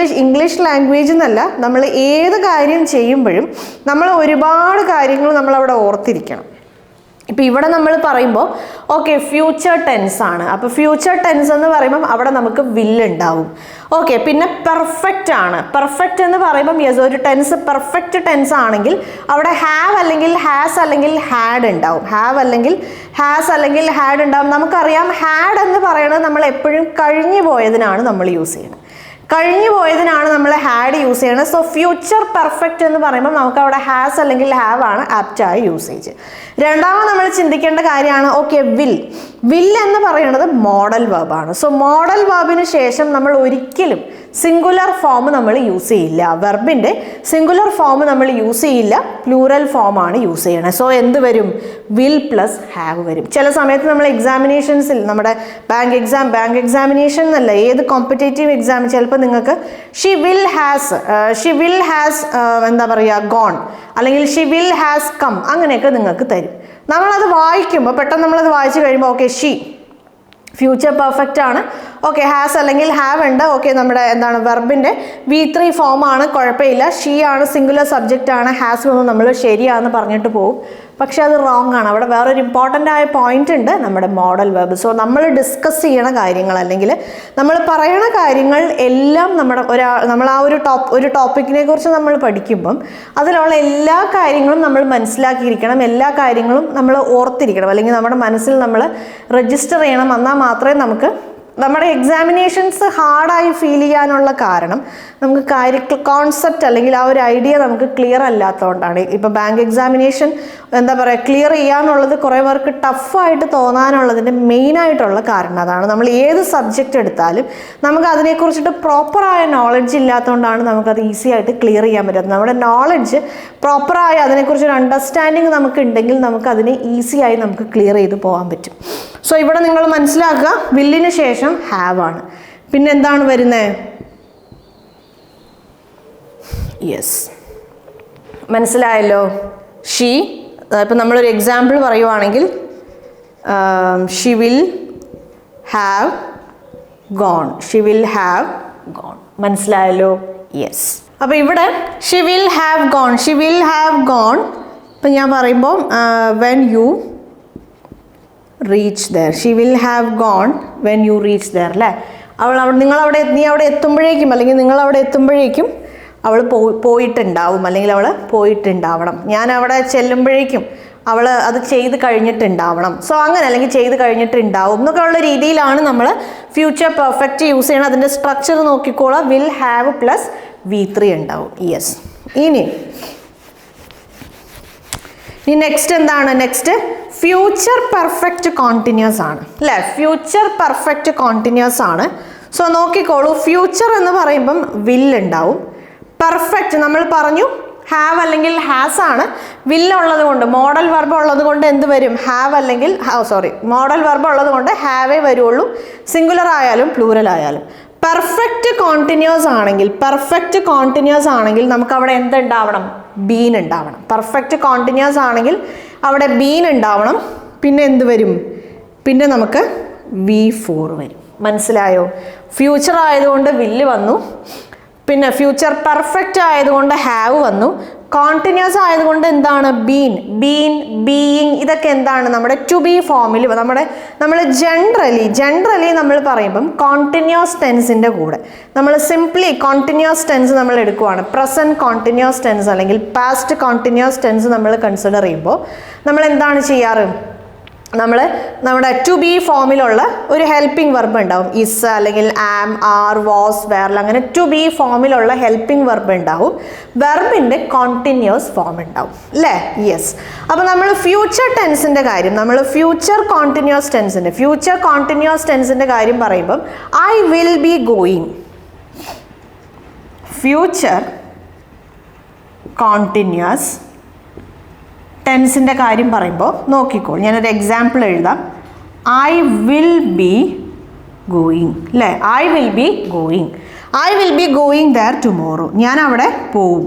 ഇംഗ്ലീഷ് ലാംഗ്വേജിൽ നിന്നല്ല, നമ്മൾ ഏത് കാര്യം ചെയ്യുമ്പോഴും നമ്മൾ ഒരുപാട് കാര്യങ്ങൾ നമ്മളവിടെ ഓർത്തിരിക്കണം. ഇപ്പം ഇവിടെ നമ്മൾ പറയുമ്പോൾ ഓക്കെ ഫ്യൂച്ചർ ടെൻസ് ആണ്. അപ്പോൾ ഫ്യൂച്ചർ ടെൻസ് എന്ന് പറയുമ്പം അവിടെ നമുക്ക് വില്ലുണ്ടാവും. ഓക്കെ, പിന്നെ പെർഫെക്റ്റ് ആണ്. പെർഫെക്റ്റ് എന്ന് പറയുമ്പം യെസ്, ഒരു ടെൻസ് പെർഫെക്റ്റ് ടെൻസ് ആണെങ്കിൽ അവിടെ ഹാവ് അല്ലെങ്കിൽ ഹാസ് അല്ലെങ്കിൽ ഹാഡ് ഉണ്ടാവും. നമുക്കറിയാം ഹാഡ് എന്ന് പറയുന്നത് നമ്മൾ എപ്പോഴും കഴിഞ്ഞു പോയതിനാണ് നമ്മൾ യൂസ് ചെയ്യുന്നത്. നമ്മൾ ഹാഡ് യൂസ് ചെയ്യണം. സോ ഫ്യൂച്ചർ പെർഫെക്റ്റ് എന്ന് പറയുമ്പോൾ നമുക്ക് അവിടെ ഹാസ് അല്ലെങ്കിൽ ഹാവ് ആണ് ആപ്റ്റായ യൂസേജ്. രണ്ടാമത് നമ്മൾ ചിന്തിക്കേണ്ട കാര്യമാണ് ഓക്കെ വിൽ എന്ന് പറയുന്നത് മോഡൽ വെർബാണ്. സോ മോഡൽ വെർബിന് ശേഷം നമ്മൾ ഒരിക്കലും സിംഗുലർ ഫോം നമ്മൾ യൂസ് ചെയ്യില്ല. വെർബിൻ്റെ സിംഗുലർ ഫോം നമ്മൾ യൂസ് ചെയ്യില്ല, പ്ലൂറൽ ഫോമാണ് യൂസ് ചെയ്യണത്. സോ എന്ത് വരും? വിൽ പ്ലസ് ഹാവ് വരും. ചില സമയത്ത് നമ്മൾ എക്സാമിനേഷൻസിൽ, നമ്മുടെ ബാങ്ക് എക്സാമിനേഷൻ എന്നല്ല, ഏത് കോമ്പറ്റേറ്റീവ് എക്സാം ചിലപ്പോൾ നിങ്ങൾക്ക് ഷി വിൽ ഹാസ് എന്താ പറയുക ഗോൺ, അല്ലെങ്കിൽ ഷി വിൽ ഹാസ് കം, അങ്ങനെയൊക്കെ നിങ്ങൾക്ക് തരും. നമ്മളത് വായിക്കുമ്പോൾ പെട്ടെന്ന് നമ്മളത് വായിച്ചു കഴിയുമ്പോൾ ഓക്കെ ഷീ ഫ്യൂച്ചർ പെർഫെക്റ്റ് ആണ്, ഓക്കെ ഹാസ് അല്ലെങ്കിൽ ഹാവ് ഉണ്ട്, ഓക്കെ നമ്മുടെ എന്താണ് വെർബിൻ്റെ V3 ഫോമാണ്, കുഴപ്പമില്ല. ഷീ ആണ് സിംഗുലർ സബ്ജക്റ്റ് ആണ്, ഹാസ് വന്ന് നമ്മൾ ശരിയാണെന്ന് പറഞ്ഞിട്ട് പോകും. പക്ഷെ അത് റോങ് ആണ്. അവിടെ വേറൊരു ഇമ്പോർട്ടൻ്റ് ആയ പോയിന്റ് ഉണ്ട്, നമ്മുടെ മോഡൽ വെർബ്. സോ നമ്മൾ ഡിസ്കസ് ചെയ്യണ കാര്യങ്ങൾ അല്ലെങ്കിൽ നമ്മൾ പറയണ കാര്യങ്ങൾ എല്ലാം നമ്മൾ ആ ഒരു ടോപ്പിക്കിനെ കുറിച്ച് നമ്മൾ പഠിക്കുമ്പം അതിലുള്ള എല്ലാ കാര്യങ്ങളും നമ്മൾ മനസ്സിലാക്കിയിരിക്കണം, എല്ലാ കാര്യങ്ങളും നമ്മൾ ഓർത്തിരിക്കണം, അല്ലെങ്കിൽ നമ്മുടെ മനസ്സിൽ നമ്മൾ രജിസ്റ്റർ ചെയ്യണം. എന്നാൽ മാത്രമേ നമുക്ക് നമ്മുടെ എക്സാമിനേഷൻസ് ഹാർഡായി ഫീൽ ചെയ്യാനുള്ള കാരണം നമുക്ക് കോൺസെപ്റ്റ് അല്ലെങ്കിൽ ആ ഒരു ഐഡിയ നമുക്ക് ക്ലിയർ അല്ലാത്തതുകൊണ്ടാണ്. ഇപ്പോൾ ബാങ്ക് എക്സാമിനേഷൻ എന്താ പറയുക ക്ലിയർ ചെയ്യാന്നുള്ളത് കുറേ പേർക്ക് ടഫായിട്ട് തോന്നാനുള്ളതിൻ്റെ മെയിനായിട്ടുള്ള കാരണം അതാണ്. നമ്മൾ ഏത് സബ്ജക്റ്റ് എടുത്താലും നമുക്ക് അതിനെക്കുറിച്ചിട്ട് പ്രോപ്പറായ നോളജ് ഇല്ലാത്തതുകൊണ്ടാണ് നമുക്കത് ഈസി ആയിട്ട് ക്ലിയർ ചെയ്യാൻ പറ്റുന്നത്. നമ്മുടെ നോളജ് പ്രോപ്പറായ അതിനെക്കുറിച്ചൊരു അണ്ടർസ്റ്റാൻഡിങ് നമുക്ക് ഉണ്ടെങ്കിൽ നമുക്കതിനെ ഈസിയായി നമുക്ക് ക്ലിയർ ചെയ്ത് പോകാൻ പറ്റും. സോ ഇവിടെ നിങ്ങൾ മനസ്സിലാക്കുക വില്ലിന് ശേഷം ഹാവ് ആണ്. പിന്നെ എന്താണ് വരുന്നത്? യെസ്, മനസ്സിലായല്ലോ. ഷീ, ഇപ്പം നമ്മളൊരു എക്സാമ്പിൾ പറയുവാണെങ്കിൽ ഷി വിൽ ഹാവ് ഗോൺ, മനസ്സിലായല്ലോ. യെസ്, അപ്പോൾ ഇവിടെ ഷി വിൽ ഹാവ് ഗോൺ, ഇപ്പം ഞാൻ പറയുമ്പോൾ when you reach there, she will have gone when you reach there അല്ലേ. നീ അവിടെ എത്തുമ്പോഴേക്കും അല്ലെങ്കിൽ നിങ്ങൾ അവിടെ എത്തുമ്പോഴേക്കും അവൾ പോയിട്ടുണ്ടാവും, അല്ലെങ്കിൽ അവൾ പോയിട്ടുണ്ടാവണം. ഞാൻ അവിടെ ചെല്ലുമ്പോഴേക്കും അവൾ അത് ചെയ്ത് കഴിഞ്ഞിട്ടുണ്ടാവണം. സോ അങ്ങനെ, അല്ലെങ്കിൽ ചെയ്ത് കഴിഞ്ഞിട്ടുണ്ടാവും എന്നൊക്കെ ഉള്ള രീതിയിലാണ് നമ്മൾ ഫ്യൂച്ചർ പെർഫെക്റ്റ് യൂസ് ചെയ്യണം. അതിൻ്റെ സ്ട്രക്ചർ നോക്കിക്കോളാം. വിൽ ഹാവ് പ്ലസ് V3 ഉണ്ടാവും. യെസ്. ഇനി നെക്സ്റ്റ് എന്താണ്? നെക്സ്റ്റ് ഫ്യൂച്ചർ പെർഫെക്റ്റ് കോണ്ടിന്യൂസ് ആണ് അല്ലേ? ഫ്യൂച്ചർ പെർഫെക്റ്റ് കോണ്ടിന്യൂസ് ആണ്. സോ നോക്കിക്കോളൂ, ഫ്യൂച്ചർ എന്ന് പറയുമ്പം വിൽ ഉണ്ടാവും. പെർഫെക്റ്റ് നമ്മൾ പറഞ്ഞു ഹാവ് അല്ലെങ്കിൽ ഹാസ് ആണ്. വില്ലുള്ളത് കൊണ്ട്, മോഡൽ വെർബ് ഉള്ളത് കൊണ്ട് എന്ത് വരും? ഹാവ് അല്ലെങ്കിൽ മോഡൽ വെർബ് ഉള്ളത് കൊണ്ട് ഹാവേ വരുള്ളൂ, സിംഗുലർ ആയാലും പ്ലൂറൽ ആയാലും. പെർഫെക്റ്റ് കോണ്ടിന്യൂസ് ആണെങ്കിൽ നമുക്ക് അവിടെ എന്തുണ്ടാവണം? ബീൻ ഉണ്ടാവണം. പെർഫെക്റ്റ് കോണ്ടിന്യൂസ് ആണെങ്കിൽ അവിടെ ബീൻ ഉണ്ടാവണം. പിന്നെ എന്ത് വരും? പിന്നെ നമുക്ക് V4 വരും. മനസ്സിലായോ? ഫ്യൂച്ചർ ആയതുകൊണ്ട് വില്ല് വന്നു, പിന്നെ ഫ്യൂച്ചർ പെർഫെക്റ്റ് ആയതുകൊണ്ട് ഹാവ് വന്നു, കോണ്ടിന്യൂസ് ആയതുകൊണ്ട് എന്താണ്? ബീൻ, ബീയിങ്, ഇതൊക്കെ എന്താണ്? നമ്മുടെ ടു ബി ഫോമിൽ നമ്മൾ ജനറലി നമ്മൾ പറയുമ്പം കോണ്ടിന്യൂസ് ടെൻസിൻ്റെ കൂടെ നമ്മൾ സിംപ്ലി കോണ്ടിന്യൂസ് ടെൻസ് നമ്മൾ എടുക്കുവാണ്. പ്രസൻറ്റ് കോണ്ടിന്യൂസ് ടെൻസ് അല്ലെങ്കിൽ പാസ്റ്റ് കോണ്ടിന്യൂസ് ടെൻസ് നമ്മൾ കൺസിഡർ ചെയ്യുമ്പോൾ നമ്മൾ എന്താണ് ചെയ്യാറ്? നമ്മുടെ ടു ബി ഫോമിലുള്ള ഒരു ഹെൽപ്പിംഗ് വെർബ് ഉണ്ടാവും. ഇസ് അല്ലെങ്കിൽ ആം, ആർ, വാസ്, വേർ, അങ്ങനെ ടു ബി ഫോമിലുള്ള ഹെൽപ്പിംഗ് വെർബ് ഉണ്ടാവും. വെർബിൻ്റെ കോണ്ടിന്യൂസ് ഫോം ഉണ്ടാവും അല്ലേ? യെസ്. അപ്പോൾ നമ്മൾ ഫ്യൂച്ചർ കോണ്ടിന്യൂസ് ടെൻസിൻ്റെ കാര്യം പറയുമ്പം I will be going. Future continuous ടെൻസിൻ്റെ കാര്യം പറയുമ്പോൾ നോക്കിക്കോൾ, ഞാനൊരു എക്സാമ്പിൾ എഴുതാം. ഐ വിൽ ബി ഗോയിങ് അല്ലേ? I will be going there tomorrow. ഞാൻ അവിടെ പോവും.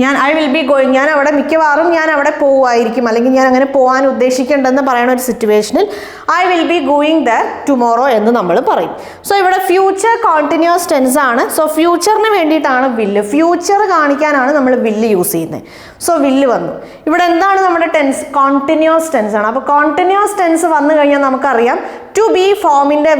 ഞാൻ അവിടെ മിക്കവാറും ഞാൻ അവിടെ പോവുമായിരിക്കും, അല്ലെങ്കിൽ ഞാൻ അങ്ങനെ പോകാൻ ഉദ്ദേശിക്കേണ്ടെന്ന് പറയുന്ന ഒരു സിറ്റുവേഷനിൽ I will be going there tomorrow എന്ന് നമ്മൾ പറയും. സോ ഇവിടെ ഫ്യൂച്ചർ കോണ്ടിന്യൂസ് ടെൻസ് ആണ്. സോ ഫ്യൂച്ചറിന് വേണ്ടിയിട്ടാണ് വില്ല്, ഫ്യൂച്ചർ കാണിക്കാനാണ് നമ്മൾ വില്ല് യൂസ് ചെയ്യുന്നത്. സോ വില്ല് വന്നു. ഇവിടെ എന്താണ് നമ്മുടെ ടെൻസ്? കോണ്ടിന്യൂസ് ടെൻസ് ആണ്. അപ്പോൾ കോണ്ടിന്യൂസ് ടെൻസ് വന്നു കഴിഞ്ഞാൽ നമുക്കറിയാം ടു ബി ഫോമിൻ്റെ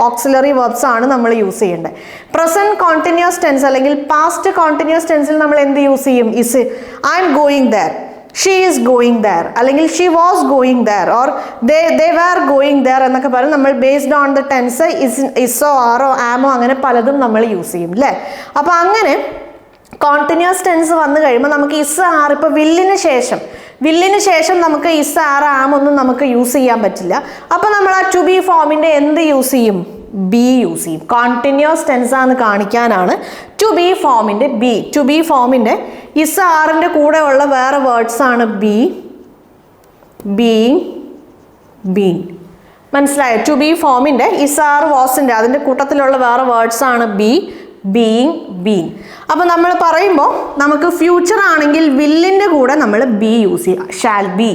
ഓക്സിലറി വെർബ്സ് ആണ് നമ്മൾ യൂസ് ചെയ്യേണ്ടത്. പ്രസന്റ് കോണ്ടിന്യൂസ് ടെൻസ് അല്ലെങ്കിൽ പാസ്റ്റ് കോണ്ടിന്യൂസ് ടെൻസിൽ നമ്മൾ എന്ത് യൂസ് ചെയ്യും? Is. I am going there, she is going there, അല്ലെങ്കിൽ she was going there, or they were going there എന്നൊക്കെ പറയും. നമ്മൾ ബേസ്ഡ് ഓൺ ദ ടെൻസ് ഇസോ, ആറോ, ആമോ അങ്ങനെ പലതും നമ്മൾ യൂസ് ചെയ്യും അല്ലേ? അപ്പോൾ അങ്ങനെ കോണ്ടിന്യൂസ് ടെൻസ് വന്നു കഴിയുമ്പോൾ നമുക്ക് ഇസ്, ആർ, ഇപ്പോൾ വില്ലിന് ശേഷം നമുക്ക് ഇസ്, ആർ, ആമൊന്നും നമുക്ക് യൂസ് ചെയ്യാൻ പറ്റില്ല. അപ്പോൾ നമ്മൾ ആ ടു ബി ഫോമിൻ്റെ എന്ത് യൂസ് ചെയ്യും? ബി യൂസ് ചെയ്യും. കോണ്ടിന്യൂസ് ടെൻസ് ആണെന്ന് കാണിക്കാനാണ് ടു ബി ഫോമിൻ്റെ ഇസ്, ആറിൻ്റെ കൂടെ ഉള്ള വേറെ വേർഡ്സ് ആണ് ബി, ബീയിങ്, ബീൻ. മനസ്സിലായോ? ടു ബി ഫോമിൻ്റെ ഇസ്, ആർ, വാസിൻ്റെ അതിൻ്റെ കൂട്ടത്തിലുള്ള വേറെ വേർഡ്സ് ആണ് ബി, ബീയിങ്, ബീൻ. അപ്പോൾ നമ്മൾ പറയുമ്പോൾ നമുക്ക് ഫ്യൂച്ചർ ആണെങ്കിൽ വില്ലിൻ്റെ കൂടെ നമ്മൾ ബി യൂസ് ചെയ്യുക. ഷാൽ ബി,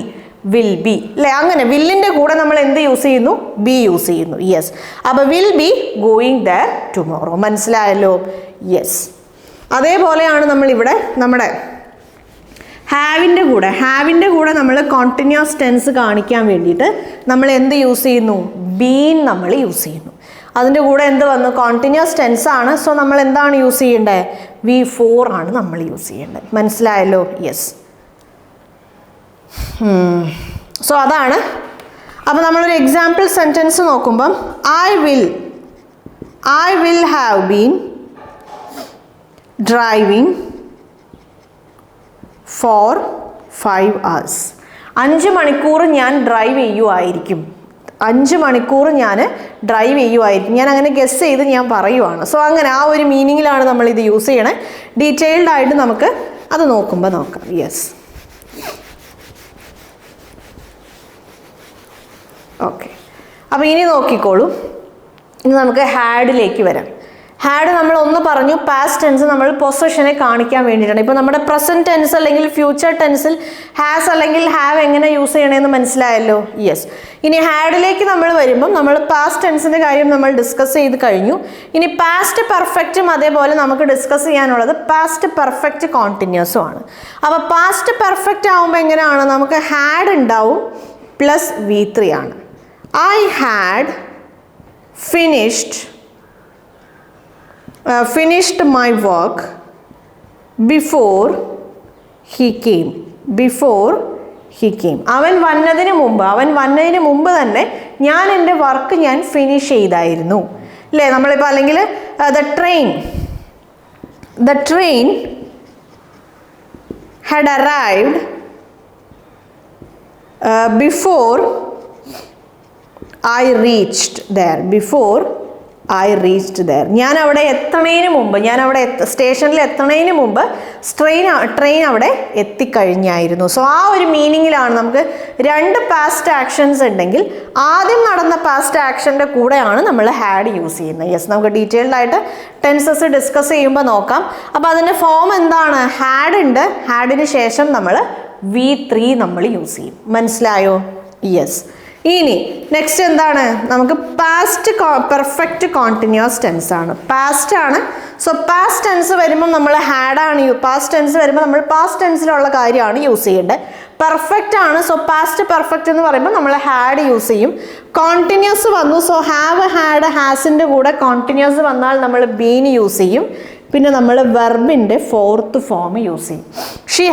വിൽ ബി അല്ലേ? അങ്ങനെ വില്ലിൻ്റെ കൂടെ നമ്മൾ എന്ത് യൂസ് ചെയ്യുന്നു? ബി യൂസ് ചെയ്യുന്നു. യെസ്. അപ്പോൾ will be going there tomorrow. മനസ്സിലായല്ലോ? യെസ്. അതേപോലെയാണ് നമ്മളിവിടെ നമ്മുടെ ഹാവിൻ്റെ കൂടെ നമ്മൾ കോണ്ടിന്യൂസ് ടെൻസ് കാണിക്കാൻ വേണ്ടിയിട്ട് നമ്മൾ എന്ത് യൂസ് ചെയ്യുന്നു? ബീൻ നമ്മൾ യൂസ് ചെയ്യുന്നു. അതിൻ്റെ കൂടെ എന്ത് വന്നു? കോണ്ടിന്യൂസ് ടെൻസ് ആണ്. സോ നമ്മൾ എന്താണ് യൂസ് ചെയ്യേണ്ടത്? V4 ആണ് നമ്മൾ യൂസ് ചെയ്യേണ്ടത്. മനസ്സിലായല്ലോ? യെസ്. സോ അതാണ്. അപ്പോൾ നമ്മളൊരു എക്സാമ്പിൾ സെൻറ്റൻസ് നോക്കുമ്പം I will have been driving for 5 hours. 5 മണിക്കൂർ ഞാൻ ഡ്രൈവ് ചെയ്യുമായിരിക്കും. 5 മണിക്കൂർ ഞാൻ ഡ്രൈവ് ചെയ്യുമായിരിക്കും. ഞാൻ അങ്ങനെ ഗസ് ചെയ്ത് ഞാൻ പറയുവാണ്. സോ അങ്ങനെ ആ ഒരു മീനിങ്ങിലാണ് നമ്മൾ ഇത് യൂസ് ചെയ്യണേ. ഡീറ്റെയിൽഡ് ആയിട്ട് നമുക്ക് അത് നോക്കുമ്പോൾ നോക്കാം. യെസ്. ഓക്കെ. അപ്പോൾ ഇനി നോക്കിക്കോളൂ. ഇനി നമുക്ക് ഹാഡിലേക്ക് വരാം. ഹാഡ് നമ്മൾ ഒന്ന് പറഞ്ഞു, പാസ്റ്റ് ടെൻസ് നമ്മൾ പൊസഷനെ കാണിക്കാൻ വേണ്ടിയിട്ടാണ്. ഇപ്പോൾ നമ്മുടെ പ്രസന്റ് ടെൻസ് അല്ലെങ്കിൽ ഫ്യൂച്ചർ ടെൻസിൽ ഹാസ് അല്ലെങ്കിൽ ഹാവ് എങ്ങനെ യൂസ് ചെയ്യണമെന്ന് മനസ്സിലായല്ലോ? യെസ്. ഇനി ഹാഡിലേക്ക് നമ്മൾ വരുമ്പം നമ്മൾ പാസ്റ്റ് ടെൻസിൻ്റെ കാര്യം നമ്മൾ ഡിസ്കസ് ചെയ്ത് കഴിഞ്ഞു. ഇനി പാസ്റ്റ് പെർഫെക്റ്റും അതേപോലെ നമുക്ക് ഡിസ്കസ് ചെയ്യാനുള്ളത് പാസ്റ്റ് പെർഫെക്റ്റ് കോണ്ടിന്യൂസും ആണ്. അപ്പോൾ പാസ്റ്റ് പെർഫെക്റ്റ് ആകുമ്പോൾ എങ്ങനെയാണ്? നമുക്ക് ഹാഡ് ഉണ്ടാവും പ്ലസ് V3 ആണ്. I had finished finished my work before he came. Before he came. അവൻ വന്നതിന് മുമ്പ് തന്നെ ഞാൻ എൻ്റെ വർക്ക് ഞാൻ ഫിനിഷ് ചെയ്തായിരുന്നു അല്ലേ. നമ്മളിപ്പോൾ അല്ലെങ്കിൽ the train had arrived before I reached there. ഞാൻ അവിടെ എത്തണതിന് മുമ്പ്, സ്റ്റേഷനിൽ എത്തണതിന് മുമ്പ് ട്രെയിൻ അവിടെ എത്തിക്കഴിഞ്ഞായിരുന്നു. സോ ആ ഒരു മീനിങ്ങിലാണ് നമുക്ക് രണ്ട് പാസ്റ്റ് ആക്ഷൻസ് ഉണ്ടെങ്കിൽ ആദ്യം നടന്ന പാസ്റ്റ് ആക്ഷൻ്റെ കൂടെയാണ് നമ്മൾ ഹാഡ് യൂസ് ചെയ്യുന്നത്. യെസ്, നമുക്ക് ഡീറ്റെയിൽഡ് ആയിട്ട് ടെൻസസ് ഡിസ്കസ് ചെയ്യുമ്പോൾ നോക്കാം. അപ്പോൾ അതിൻ്റെ ഫോം എന്താണ്? ഹാഡ് ഉണ്ട്, ഹാഡിന് ശേഷം നമ്മൾ V3 നമ്മൾ യൂസ് ചെയ്യും. മനസ്സിലായോ? യെസ്. ഇനി നെക്സ്റ്റ് എന്താണ്? നമുക്ക് പാസ്റ്റ് പെർഫെക്റ്റ് കോണ്ടിന്യൂസ് ടെൻസ് ആണ്. പാസ്റ്റ് ആണ്. സോ പാസ്റ്റ് ടെൻസ് വരുമ്പോൾ നമ്മൾ ഹാഡാണ്, പാസ്റ്റ് ടെൻസ് വരുമ്പോൾ നമ്മൾ പാസ്റ്റ് ടെൻസിലുള്ള കാര്യമാണ് യൂസ് ചെയ്യേണ്ടത്. പെർഫെക്റ്റ് ആണ്. സോ പാസ്റ്റ് പെർഫെക്റ്റ് എന്ന് പറയുമ്പോൾ നമ്മൾ ഹാഡ് യൂസ് ചെയ്യും. കോണ്ടിന്യൂസ് വന്നു. സോ ഹാവ്, ഹാഡ്, ഹാസിൻ്റെ കൂടെ കോണ്ടിന്യൂസ് വന്നാൽ നമ്മൾ ബീൻ യൂസ് ചെയ്യും. പിന്നെ നമ്മൾ വെർബിൻ്റെ ഫോർത്ത് ഫോം യൂസ് ചെയ്യും. She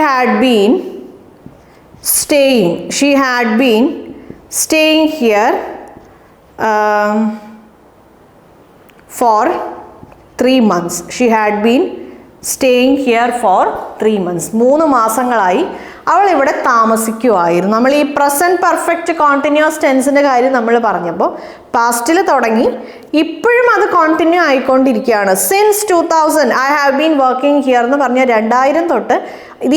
had been staying here for 3 months. She had been staying here for 3 months. 3 മാസങ്ങളായി അവൾ ഇവിടെ താമസിക്കുമായിരുന്നു. നമ്മൾ ഈ പ്രസൻറ്റ് പെർഫെക്റ്റ് കോണ്ടിന്യൂസ് ടെൻസിൻ്റെ കാര്യം നമ്മൾ പറഞ്ഞപ്പോൾ പാസ്റ്റിൽ തുടങ്ങി, ഇപ്പോഴും അത് കോണ്ടിന്യൂ ആയിക്കൊണ്ടിരിക്കുകയാണ്. Since 2000 I have been working here എന്ന് പറഞ്ഞാൽ 2000 തൊട്ട്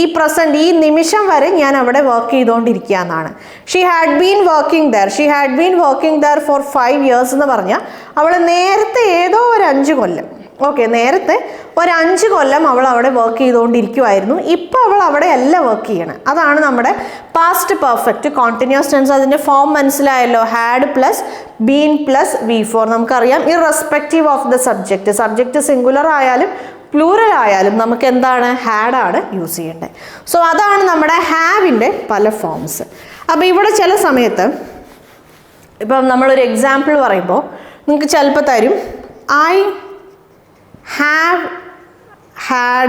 ഈ പ്രസൻറ്റ് ഈ നിമിഷം വരെ ഞാൻ അവിടെ വർക്ക് ചെയ്തുകൊണ്ടിരിക്കുക എന്നാണ്. She had been working there for 5 years എന്ന് പറഞ്ഞാൽ അവൾ നേരത്തെ ഏതോ ഒരു 5 കൊല്ലം, നേരത്തെ ഒരു 5 കൊല്ലം അവൾ അവിടെ വർക്ക് ചെയ്തുകൊണ്ടിരിക്കുമായിരുന്നു. ഇപ്പോൾ അവൾ അവിടെ അല്ല വർക്ക് ചെയ്യണം. അതാണ് നമ്മുടെ പാസ്റ്റ് പെർഫെക്റ്റ് കോണ്ടിന്യൂസ് ടെൻസ്. അതിൻ്റെ ഫോം മനസ്സിലായല്ലോ? Had plus been plus V4. നമുക്കറിയാം irrespective of the subject singular ആയാലും പ്ലൂറൽ ആയാലും നമുക്ക് എന്താണ്? ഹാഡാണ് യൂസ് ചെയ്യേണ്ടത്. സോ അതാണ് നമ്മുടെ ഹാവിൻ്റെ പല ഫോംസ്. അപ്പോൾ ഇവിടെ ചില സമയത്ത് ഇപ്പം നമ്മളൊരു എക്സാമ്പിൾ പറയുമ്പോൾ നിങ്ങൾക്ക് ചിലപ്പോൾ തരും I have had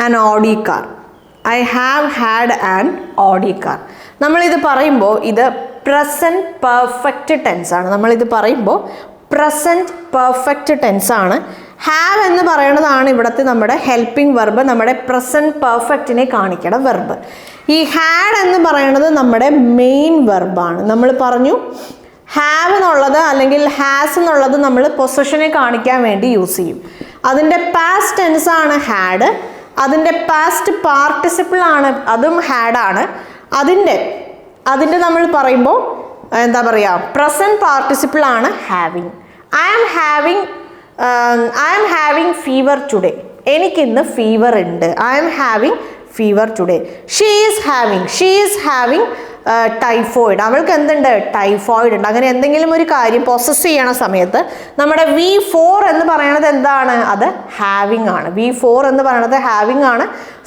an Audi car. I have had an Audi car. നമ്മളിത് പറയുമ്പോൾ ഇത് പ്രസൻറ്റ് പെർഫെക്റ്റ് ടെൻസ് ആണ്. നമ്മളിത് പറയുമ്പോൾ പ്രസൻറ്റ് പെർഫെക്റ്റ് ടെൻസ് ആണ്. ഹാവ് എന്ന് പറയുന്നതാണ് ഇവിടുത്തെ നമ്മുടെ ഹെൽപ്പിംഗ് വെർബ്, നമ്മുടെ പ്രസൻറ്റ് പെർഫെക്റ്റിനെ കാണിക്കണം വെർബ്. ഈ ഹാഡ് എന്ന് പറയുന്നത് നമ്മുടെ മെയിൻ വെർബാണ്. നമ്മൾ പറഞ്ഞു ഹാവ് എന്നുള്ളത് അല്ലെങ്കിൽ ഹാസ് എന്നുള്ളത് നമ്മൾ പൊസിഷനെ കാണിക്കാൻ വേണ്ടി യൂസ് ചെയ്യും. അതിൻ്റെ പാസ്റ്റ് ടെൻസ് ആണ് ഹാഡ്, അതിൻ്റെ പാസ്റ്റ് പാർട്ടിസിപ്പിൾ ആണ്, അതും ഹാഡാണ്. അതിൻ്റെ നമ്മൾ പറയുമ്പോൾ എന്താ പറയുക? പ്രസൻറ്റ് പാർട്ടിസിപ്പിൾ ആണ് having. I am having fever today. എനിക്കിന്ന് ഫീവർ ഉണ്ട്. I am having fever today. She is having typhoid. അവൾക്ക് എന്തുണ്ട്? ടൈഫോയിഡ് ഉണ്ട്. അങ്ങനെ എന്തെങ്കിലും ഒരു കാര്യം പൊസസ് ചെയ്യണ സമയത്ത് നമ്മുടെ V4 എന്ന് പറയുന്നത് എന്താണ്? അത് ഹാവിങ് ആണ്. V4 എന്ന് പറയുന്നത് ഹാവിങ് ആണ്.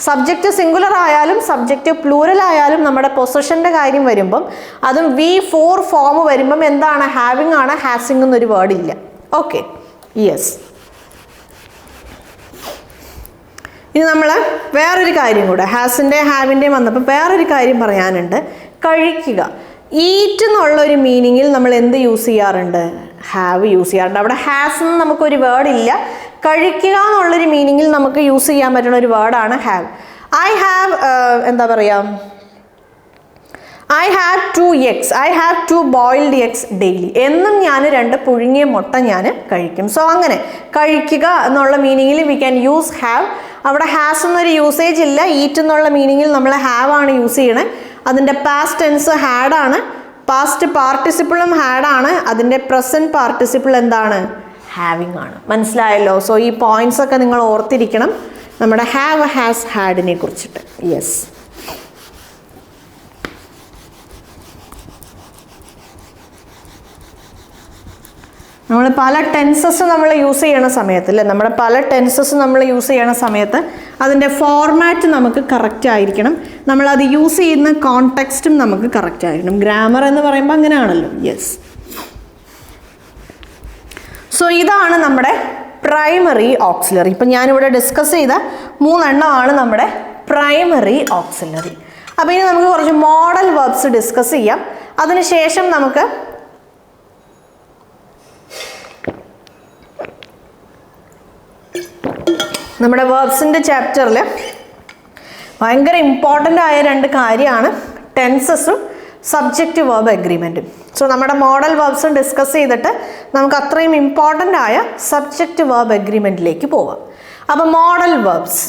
സബ്ജക്റ്റ് സിംഗുലർ ആയാലും സബ്ജക്റ്റ് പ്ലൂറൽ ആയാലും നമ്മുടെ പൊസഷൻ്റെ കാര്യം വരുമ്പം അതും V4 ഫോം വരുമ്പം എന്താണ്? ഹാവിങ് ആണ്. ഹാസിങ് എന്നൊരു വേർഡ് ഇല്ല. Okay, yes. ഇനി നമ്മൾ വേറൊരു കാര്യം കൂടെ ഹാസിൻ്റെ ഹാവിൻ്റെയും വന്നപ്പോൾ വേറൊരു കാര്യം പറയാനുണ്ട്. കഴിക്കുക. ഈറ്റ് എന്നുള്ളൊരു മീനിങ്ങിൽ നമ്മൾ എന്ത് യൂസ് ചെയ്യാറുണ്ട്? ഹാവ് യൂസ് ചെയ്യാറുണ്ട്. അവിടെ ഹാസ് എന്ന് നമുക്കൊരു വേർഡ് ഇല്ല. കഴിക്കുക എന്നുള്ളൊരു മീനിങ്ങിൽ നമുക്ക് യൂസ് ചെയ്യാൻ പറ്റുന്ന ഒരു വേർഡാണ് ഹാവ്. ഐ ഹാവ് എന്താ പറയുക? I have 2 eggs. I have 2 boiled eggs daily. എന്നും ഞാൻ 2 പുഴുങ്ങിയ മുട്ട ഞാൻ കഴിക്കും. സോ അങ്ങനെ കഴിക്കുക എന്നുള്ള മീനിങ്ങിൽ വി ക്യാൻ യൂസ് ഹാവ്. അവിടെ ഹാസ് എന്നൊരു യൂസേജ് ഇല്ല. ഈറ്റ് എന്നുള്ള മീനിങ്ങിൽ നമ്മൾ ഹാവ് ആണ് യൂസ് ചെയ്യണേ. അതിൻ്റെ പാസ്റ്റ് ടെൻസ് ഹാഡാണ്, പാസ്റ്റ് പാർട്ടിസിപ്പിളും ഹാഡാണ്, അതിൻ്റെ പ്രസൻറ്റ് പാർട്ടിസിപ്പിൾ എന്താണ്? ഹാവിങ് ആണ്. മനസ്സിലായല്ലോ? സോ ഈ പോയിന്റ്സ് ഒക്കെ നിങ്ങൾ ഓർത്തിരിക്കണം നമ്മുടെ ഹാവ്, ഹാസ്, ഹാഡിനെ കുറിച്ചിട്ട്. യെസ്. നമ്മൾ പല ടെൻസസ് നമ്മൾ യൂസ് ചെയ്യണ സമയത്ത് അല്ലേ, നമ്മുടെ പല ടെൻസസ് നമ്മൾ യൂസ് ചെയ്യണ സമയത്ത് അതിൻ്റെ ഫോർമാറ്റ് നമുക്ക് കറക്റ്റ് ആയിരിക്കണം, നമ്മളത് യൂസ് ചെയ്യുന്ന കോണ്ടെക്സ്റ്റും നമുക്ക് കറക്റ്റ് ആയിരിക്കണം. ഗ്രാമർ എന്ന് പറയുമ്പോൾ അങ്ങനെയാണല്ലോ. യെസ്. സോ ഇതാണ് നമ്മുടെ പ്രൈമറി ഓക്സിലറി. ഇപ്പം ഞാനിവിടെ ഡിസ്കസ് ചെയ്ത 3 എണ്ണമാണ് നമ്മുടെ പ്രൈമറി ഓക്സിലറി. അപ്പോൾ ഇനി നമുക്ക് കുറച്ച് മോഡൽ വെർബ്സ് ഡിസ്കസ് ചെയ്യാം. അതിനുശേഷം നമുക്ക് നമ്മുടെ വേർബ്സിൻ്റെ ചാപ്റ്ററിൽ ഭയങ്കര ഇമ്പോർട്ടൻ്റ് ആയ 2 കാര്യമാണ് ടെൻസസും സബ്ജക്റ്റ് വേർബ് എഗ്രിമെൻറ്റും. സോ നമ്മുടെ മോഡൽ വേർബ്സും ഡിസ്കസ് ചെയ്തിട്ട് നമുക്ക് അത്രയും ഇമ്പോർട്ടൻ്റ് ആയ സബ്ജക്റ്റ് വേർബ് എഗ്രിമെൻറ്റിലേക്ക് പോവാം. അപ്പോൾ മോഡൽ വേർബ്സ്